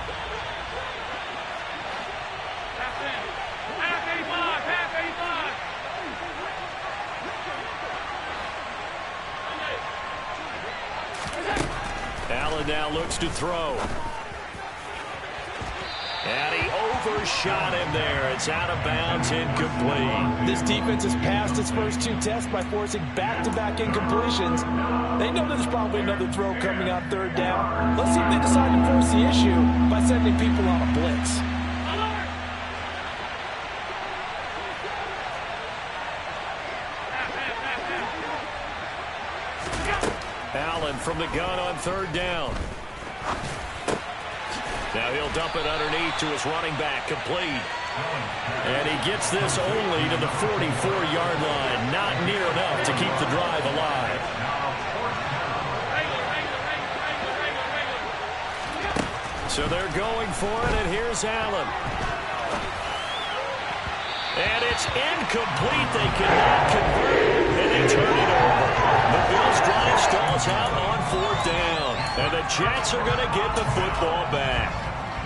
Allen now looks to throw. And he overshot him there. It's out of bounds, incomplete. This defense has passed its first 2 tests by forcing back-to-back incompletions. They know there's probably another throw coming on 3rd down. Let's see if they decide to force the issue by sending people on a blitz. Allen from the gun on 3rd down. Now he'll dump it underneath to his running back, complete. And he gets this only to the 44-yard line. Not near enough to keep the drive alive. So they're going for it, and here's Allen. And it's incomplete. They cannot convert, and they turn it over. The Bills drive stalls out on 4th down. And the Jets are going to get the football back.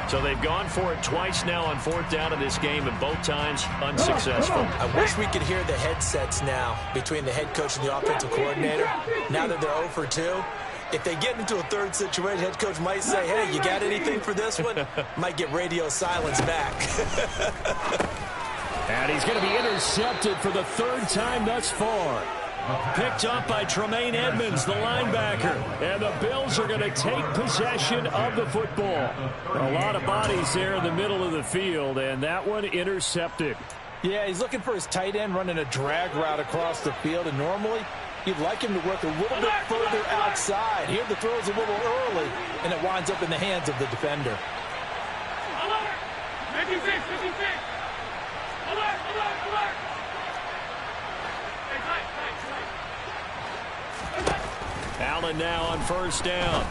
So they've gone for it twice now on 4th down in this game, and both times unsuccessful. I wish we could hear the headsets now between the head coach and the offensive coordinator. Now that they're 0 for 2, if they get into a 3rd situation, head coach might say, hey, you got anything for this one? Might get radio silence back. And he's going to be intercepted for the 3rd time thus far. Picked up by Tremaine Edmonds, the linebacker. And the Bills are going to take possession of the football. A lot of bodies there in the middle of the field, and that one intercepted. Yeah, he's looking for his tight end running a drag route across the field, and normally you'd like him to work a little bit further outside. Here the throw's a little early, and it winds up in the hands of the defender. 56, 56. Alert, alert, alert. Allen now on 1st down.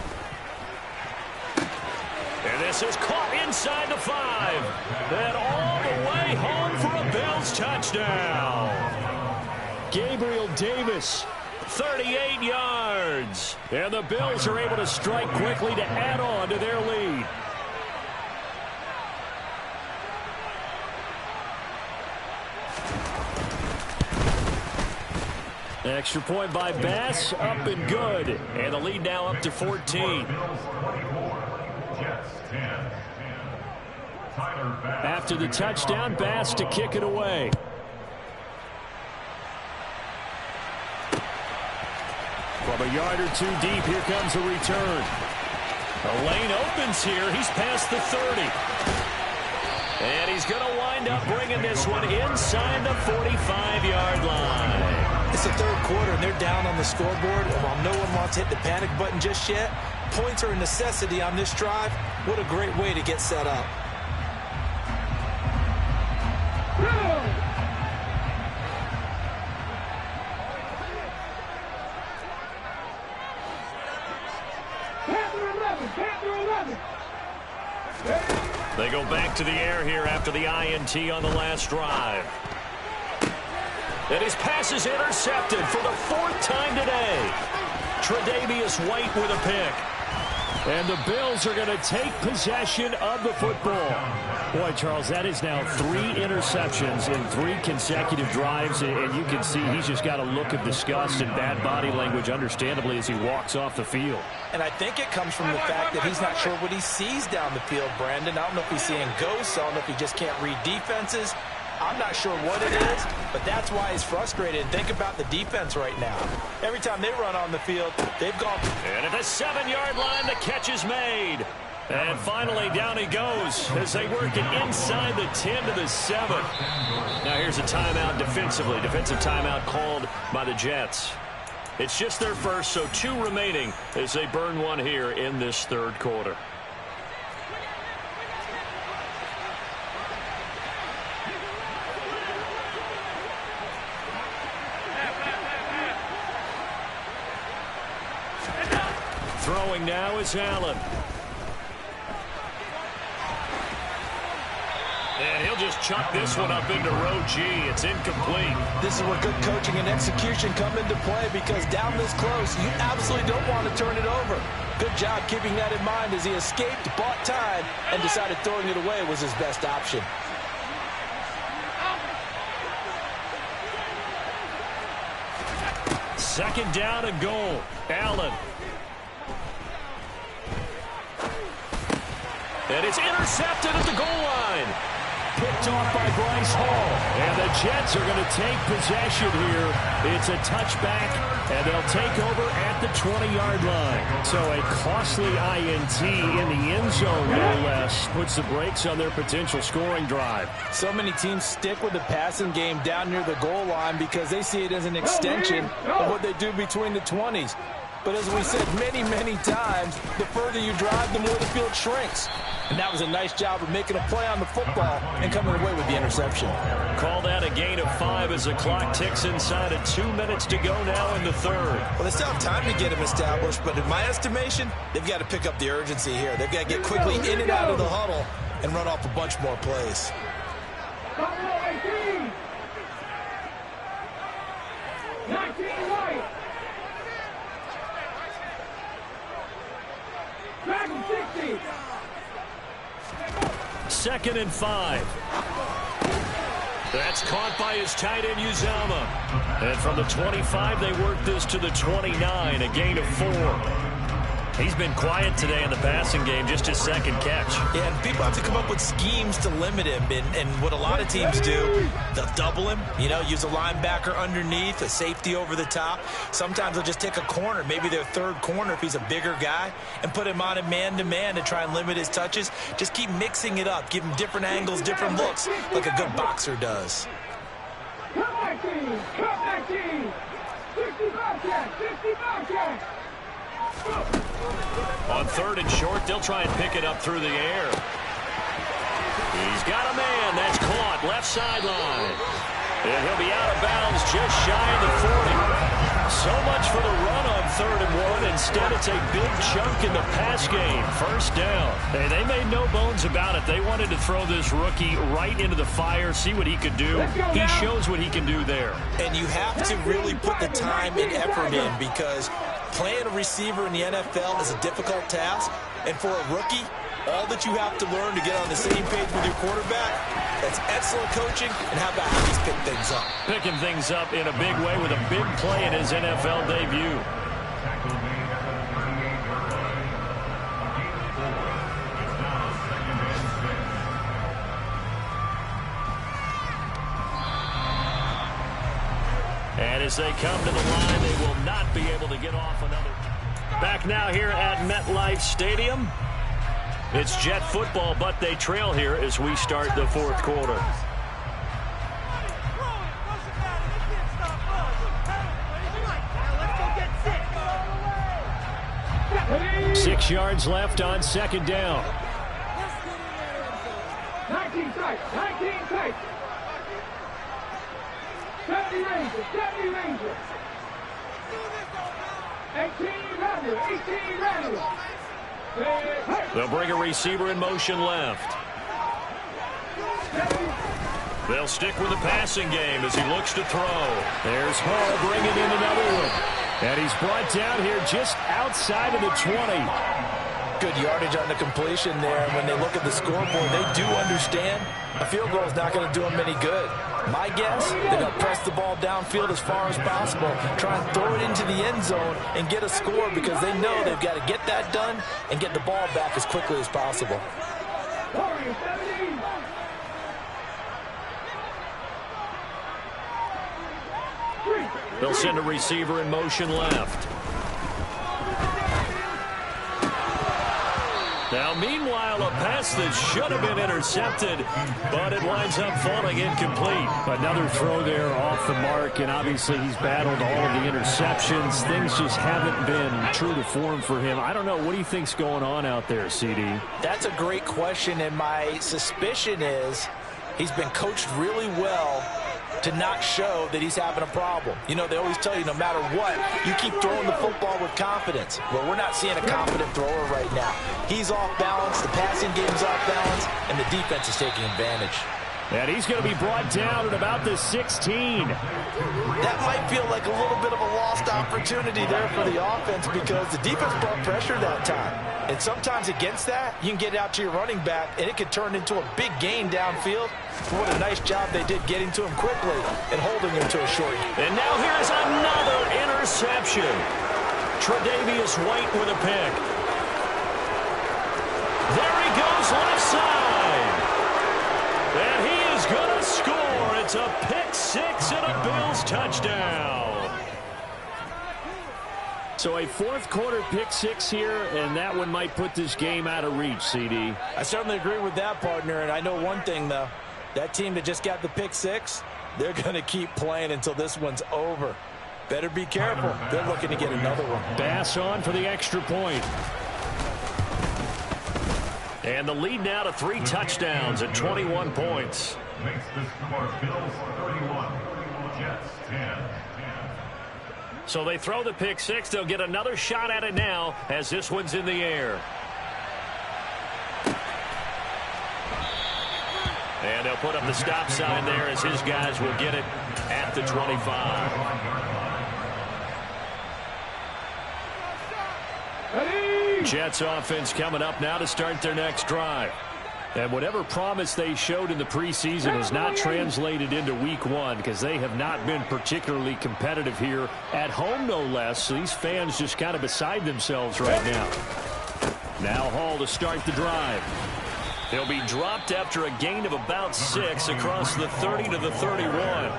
And this is caught inside the 5. And all the way home for a Bills touchdown. Gabriel Davis, 38 yards. And the Bills are able to strike quickly to add on to their lead. Extra point by Bass, up and good. And the lead now up to 14. After the touchdown, Bass to kick it away. From a yard or 2 deep, here comes a return. The lane opens here. He's past the 30. And he's going to wind up bringing this one inside the 45-yard line. It's the 3rd quarter, and they're down on the scoreboard. And while no one wants to hit the panic button just yet, points are a necessity on this drive. What a great way to get set up. They go back to the air here after the INT on the last drive. And his pass is intercepted for the 4th time today. Tre'Davious White with a pick. And the Bills are going to take possession of the football. Boy, Charles, that is now 3 interceptions in 3 consecutive drives, and you can see he's just got a look of disgust and bad body language, understandably, as he walks off the field. And I think it comes from the fact that he's not sure what he sees down the field, Brandon. I don't know if he's seeing ghosts. I don't know if he just can't read defenses. I'm not sure what it is, but that's why he's frustrated. And think about the defense right now. Every time they run on the field, they've gone. And at the 7-yard line, the catch is made. And finally, down he goes as they work it inside the 10 to the 7. Now here's a timeout defensively. Defensive timeout called by the Jets. It's just their first, so 2 remaining as they burn one here in this 3rd quarter. Throwing now is Allen. And he'll just chuck this one up into row G. It's incomplete. This is where good coaching and execution come into play, because down this close, you absolutely don't want to turn it over. Good job keeping that in mind as he escaped, bought time, and decided throwing it away was his best option. Second down and goal. Allen. And it's intercepted at the goal line. Picked off by Bryce Hall. And the Jets are going to take possession here. It's a touchback, and they'll take over at the 20-yard line. So a costly INT in the end zone, no less, puts the brakes on their potential scoring drive. So many teams stick with the passing game down near the goal line because they see it as an extension of what they do between the 20s. But as we said many, many times, the further you drive, the more the field shrinks. And that was a nice job of making a play on the football and coming away with the interception. Call that a gain of 5 as the clock ticks inside of 2 minutes to go now in the 3rd. Well, they still have time to get him established, but in my estimation, they've got to pick up the urgency here. They've got to get quickly in and out of the huddle and run off a bunch more plays. 19 right. Back 60. 2nd and 5. That's caught by his tight end, Uzama. And from the 25, they work this to the 29, a gain of 4. He's been quiet today in the passing game, just his 2nd catch. Yeah, and people have to come up with schemes to limit him. And what a lot of teams do, they'll double him, use a linebacker underneath, a safety over the top. Sometimes they'll just take a corner, maybe their 3rd corner if he's a bigger guy, and put him on a man-to-man to try and limit his touches. Just keep mixing it up, give him different angles, different looks, like a good boxer does. Come back, team! Come back, team! 65 catch! 65 catch! On 3rd and short, they'll try and pick it up through the air. He's got a man. That's caught. Left sideline. And he'll be out of bounds just shy of the 40. So much for the run on 3rd and 1. Instead, it's a big chunk in the pass game. 1st down. Hey, they made no bones about it. They wanted to throw this rookie right into the fire, see what he could do. He shows what he can do there. And you have to really put the time and effort in, because playing a receiver in the NFL is a difficult task. And for a rookie, all that you have to learn to get on the same page with your quarterback, that's excellent coaching, and how about how he's picked things up. Picking things up in a big way with a big play in his NFL debut. And as they come to the line, they will not be able to get off another. Back now here at MetLife Stadium. It's Jet football, but they trail here as we start the 4th quarter. Six yards left on 2nd down. 19 tight! 19 tight! 70 Rangers! 70 Rangers! 18 Rangers! 18 Rangers! They'll bring a receiver in motion left. They'll stick with the passing game as he looks to throw. There's Hall bringing in another one. And he's brought down here just outside of the 20. Good yardage on the completion there. And when they look at the scoreboard, they do understand a field goal is not going to do them any good. My guess, they're going to press the ball downfield as far as possible, try and throw it into the end zone and get a score because they know they've got to get that done and get the ball back as quickly as possible. They'll send a receiver in motion left. Now, meanwhile, a pass that should have been intercepted, but it winds up falling incomplete. Another throw there off the mark, and obviously he's battled all of the interceptions. Things just haven't been true to form for him. I don't know. What do you think's going on out there, CD? That's a great question, and my suspicion is he's been coached really well to not show that he's having a problem. You know, they always tell you no matter what, you keep throwing the football with confidence. Well, we're not seeing a confident thrower right now. He's off balance, the passing game's off balance, and the defense is taking advantage. And he's going to be brought down at about the 16. That might feel like a little bit of a lost opportunity there for the offense because the defense brought pressure that time. And sometimes against that, you can get out to your running back, and it could turn into a big gain downfield. What a nice job they did getting to him quickly and holding him to a short. And now here's another interception. Tre'Davious White with a pick. There he goes left side. And he is going to score. It's a pick six and a Bills touchdown. So a fourth quarter pick six here, and that one might put this game out of reach, CD. I certainly agree with that, partner. And I know one thing, though. That team that just got the pick six, they're going to keep playing until this one's over. Better be careful. They're looking to get another one. Bass on for the extra point. And the lead now to 3 touchdowns at 21 points. Makes the score Bills 31, Jets 10. So they throw the pick six. They'll get another shot at it now as this one's in the air. And they'll put up the stop sign there as his guys will get it at the 25. Jets offense coming up now to start their next drive. And whatever promise they showed in the preseason has not translated into week one because they have not been particularly competitive here at home, no less. So these fans just kind of beside themselves right now. Now Hall to start the drive. He'll be dropped after a gain of about 6 across the 30 to the 31.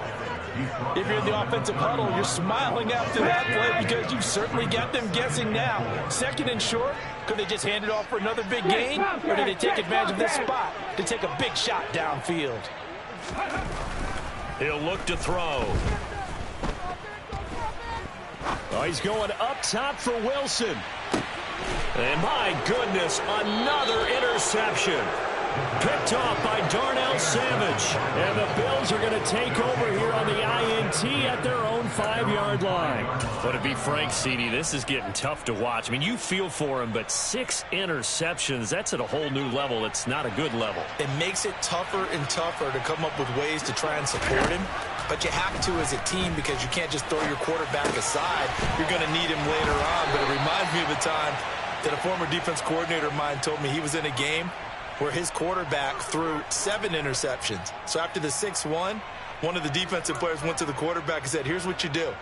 If you're in the offensive huddle, you're smiling after that play because you've certainly got them guessing now. Second and short, could they just hand it off for another big gain? Or did they take advantage of this spot to take a big shot downfield? He'll look to throw. Oh, he's going up top for Wilson. And my goodness, another interception. Picked off by Darnell Savage. And the Bills are going to take over here on the INT at their own 5-yard line. But to be frank, CD, this is getting tough to watch. I mean, you feel for him, but 6 interceptions, that's at a whole new level. It's not a good level. It makes it tougher and tougher to come up with ways to try and support him. But you have to as a team because you can't just throw your quarterback aside. You're going to need him later on. But it reminds me of the time that a former defense coordinator of mine told me he was in a game where his quarterback threw 7 interceptions. So after the 6-1, one of the defensive players went to the quarterback and said, here's what you do.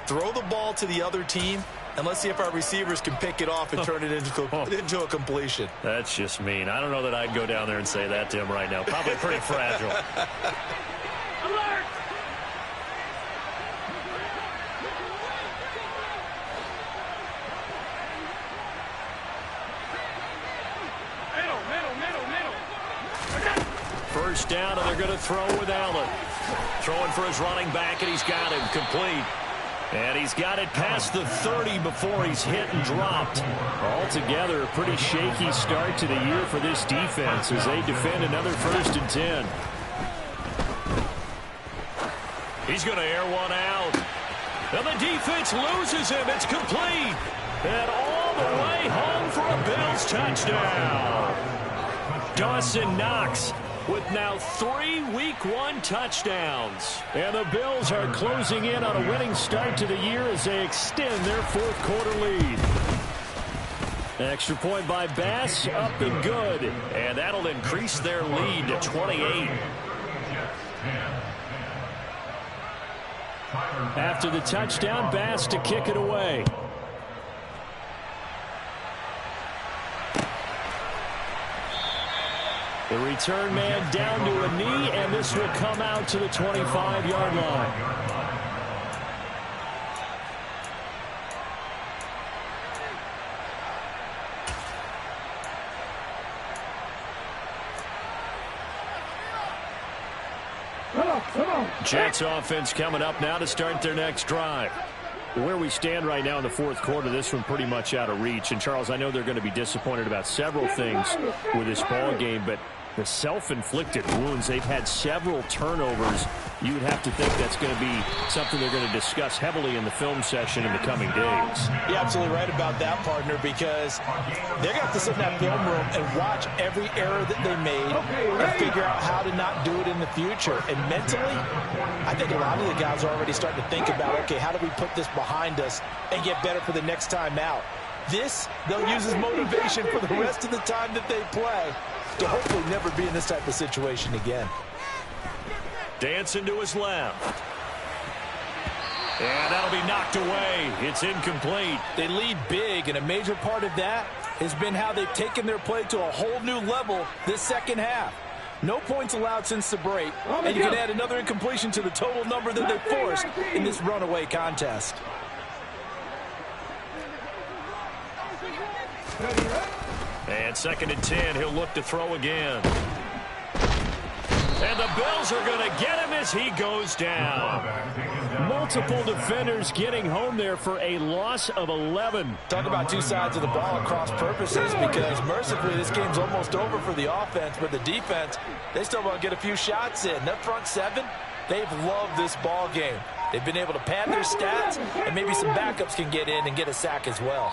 Throw the ball to the other team, and let's see if our receivers can pick it off and turn it into a completion. That's just mean. I don't know that I'd go down there and say that to him right now. Probably pretty fragile. Alert! First down, and they're going to throw with Allen. Throwing for his running back, and he's got him complete. And he's got it past the 30 before he's hit and dropped. Altogether, a pretty shaky start to the year for this defense as they defend another 1st and 10. He's going to air one out. And the defense loses him. It's complete. And all the way home for a Bills touchdown. Dawson Knox with now 3 Week 1 touchdowns. And the Bills are closing in on a winning start to the year as they extend their 4th quarter lead. Extra point by Bass, up and good. And that'll increase their lead to 28. After the touchdown, Bass to kick it away. The return man down to a knee, and this will come out to the 25-yard line. Jets offense coming up now to start their next drive. Where we stand right now in the fourth quarter, this one pretty much out of reach. And, Charles, I know they're going to be disappointed about several things with this ball game, but the self-inflicted wounds, they've had several turnovers. You would have to think that's going to be something they're going to discuss heavily in the film session in the coming days. You're absolutely right about that, partner, because they're going to have to sit in that film room and watch every error that they made and figure out how to not do it in the future. And mentally, I think a lot of the guys are already starting to think about, okay, how do we put this behind us and get better for the next time out? This, they'll use as motivation for the rest of the time that they play to hopefully never be in this type of situation again. Dancing to his left. And that'll be knocked away. It's incomplete. They lead big, and a major part of that has been how they've taken their play to a whole new level this second half. No points allowed since the break, and you can add another incompletion to the total number that they forced in this runaway contest. And 2nd and 10, he'll look to throw again. And the Bills are going to get him as he goes down. Multiple defenders getting home there for a loss of 11. Talk about two sides of the ball at cross purposes, because mercifully this game's almost over for the offense, but the defense, they still want to get a few shots in. That front seven, they've loved this ball game. They've been able to pad their stats, and maybe some backups can get in and get a sack as well.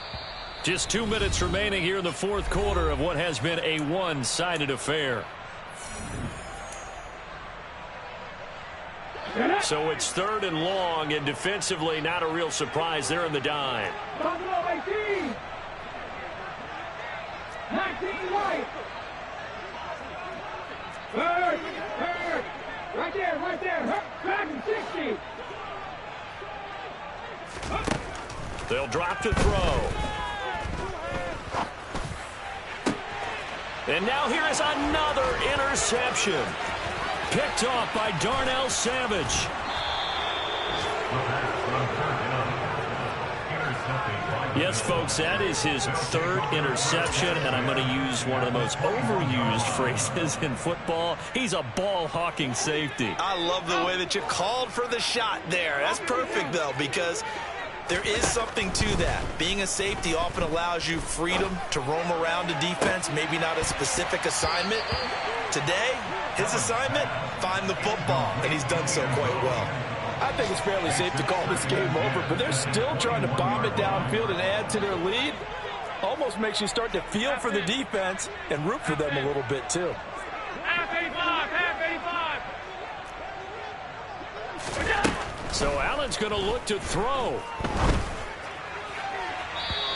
Just 2 minutes remaining here in the fourth quarter of what has been a one-sided affair. So it's 3rd and long, and defensively not a real surprise. They're in the dime. 19 White. Hurt. Right there. Back and 60. They'll drop to throw. And now here is another interception. Picked off by Darnell Savage. Yes, folks, that is his 3rd interception, and I'm going to use one of the most overused phrases in football. He's a ball-hawking safety. I love the way that you called for the shot there. That's perfect, though, because there is something to that. Being a safety often allows you freedom to roam around a defense, maybe not a specific assignment. Today, his assignment, find the football, and he's done so quite well. I think it's fairly safe to call this game over, but they're still trying to bomb it downfield and add to their lead. Almost makes you start to feel for the defense and root for them a little bit, too. Half 85. So Allen's going to look to throw.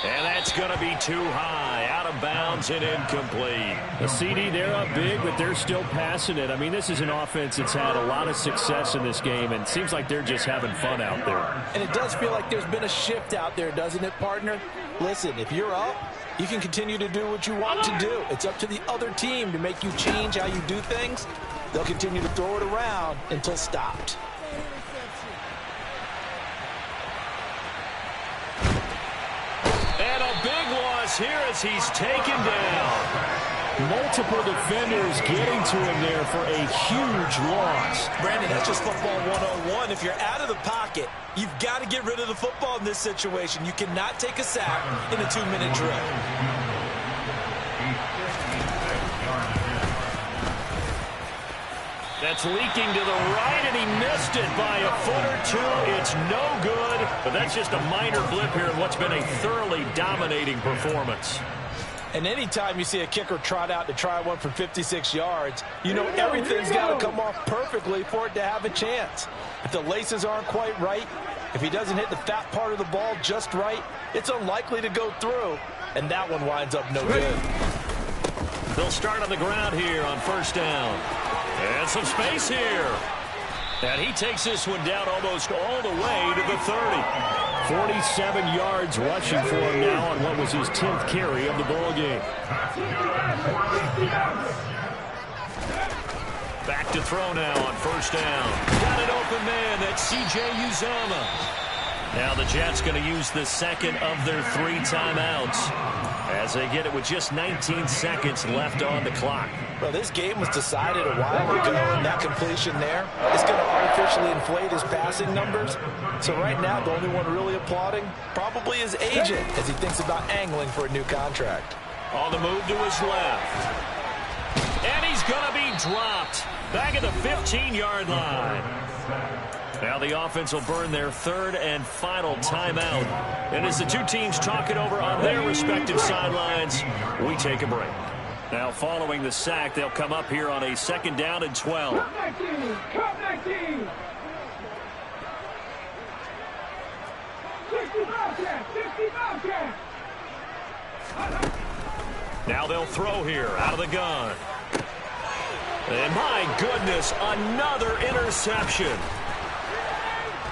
And that's going to be too high, out of bounds and incomplete. The CD, they're up big, but they're still passing it. I mean, this is an offense that's had a lot of success in this game, and it seems like they're just having fun out there. And it does feel like there's been a shift out there, doesn't it, partner? Listen, if you're up, you can continue to do what you want to do. It's up to the other team to make you change how you do things. They'll continue to throw it around until stopped. Here as he's taken down. Multiple defenders getting to him there for a huge loss. Brandon, that's just football 101. If you're out of the pocket, you've got to get rid of the football in this situation. You cannot take a sack in a 2-minute drill. That's leaking to the right, and he missed it by a foot or two. It's no good, but that's just a minor blip here in what's been a thoroughly dominating performance. And anytime you see a kicker trot out to try one from 56 yards, you know everything's got to come off perfectly for it to have a chance. If the laces aren't quite right, if he doesn't hit the fat part of the ball just right, it's unlikely to go through. and that one winds up no good. They'll start on the ground here on first down. And some space here. And he takes this one down almost all the way to the 30. 47 yards rushing for him now on what was his 10th carry of the ball game. Back to throw now on first down. Got an open man. That's C.J. Uzomah. Now the Jets going to use the second of their 3 timeouts as they get it with just 19 seconds left on the clock. Well, this game was decided a while ago, and that completion there is going to artificially inflate his passing numbers. So right now, the only one really applauding probably his agent as he thinks about angling for a new contract. On the move to his left. And he's going to be dropped back at the 15-yard line. Now the offense will burn their 3rd and final timeout. And as the two teams talk it over on their respective sidelines, we take a break. Now following the sack, they'll come up here on a 2nd down and 12. Come 19. 65 catch. Now they'll throw here out of the gun. And my goodness, another interception.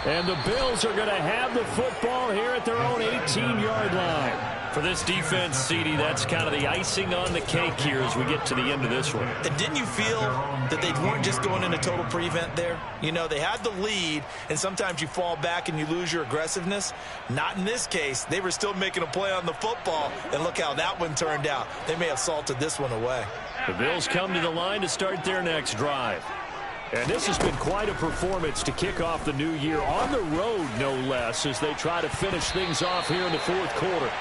And the Bills are going to have the football here at their own 18-yard line. For this defense, CD, that's kind of the icing on the cake here as we get to the end of this one. And didn't you feel that they weren't just going into total prevent there? You know, they had the lead, and sometimes you fall back and you lose your aggressiveness. Not in this case. They were still making a play on the football, and look how that one turned out. They may have salted this one away. The Bills come to the line to start their next drive. And this has been quite a performance to kick off the new year on the road, no less, as they try to finish things off here in the 4th quarter.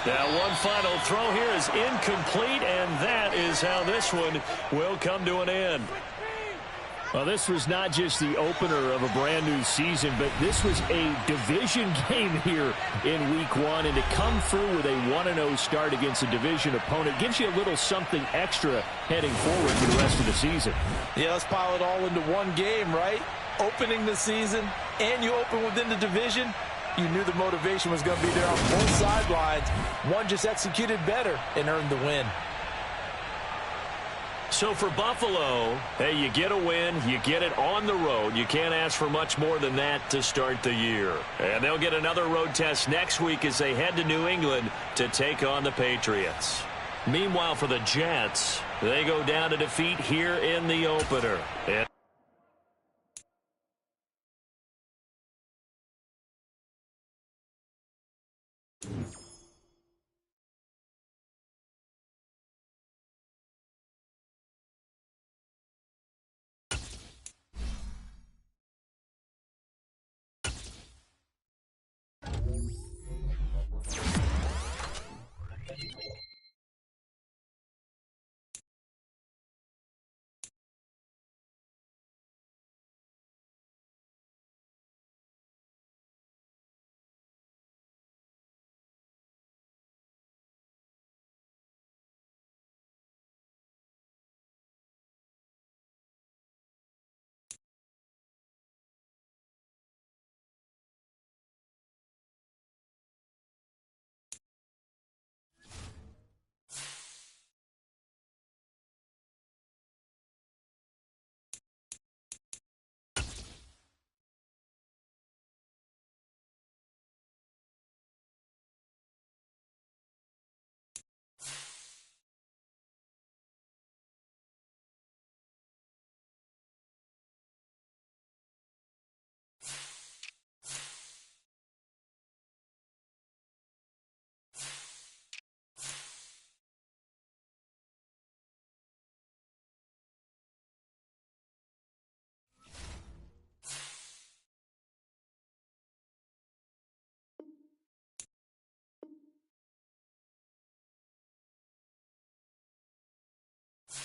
Now one final throw here is incomplete, and that is how this one will come to an end. Well, this was not just the opener of a brand new season, but this was a division game here in week 1, and to come through with a 1-0 start against a division opponent gives you a little something extra heading forward for the rest of the season. Yeah, let's pile it all into one game, right? Opening the season, and you open within the division. You knew the motivation was going to be there on both sidelines. One just executed better and earned the win. So for Buffalo, hey, you get a win, you get it on the road. You can't ask for much more than that to start the year. And they'll get another road test next week as they head to New England to take on the Patriots. Meanwhile, for the Jets, they go down to defeat here in the opener.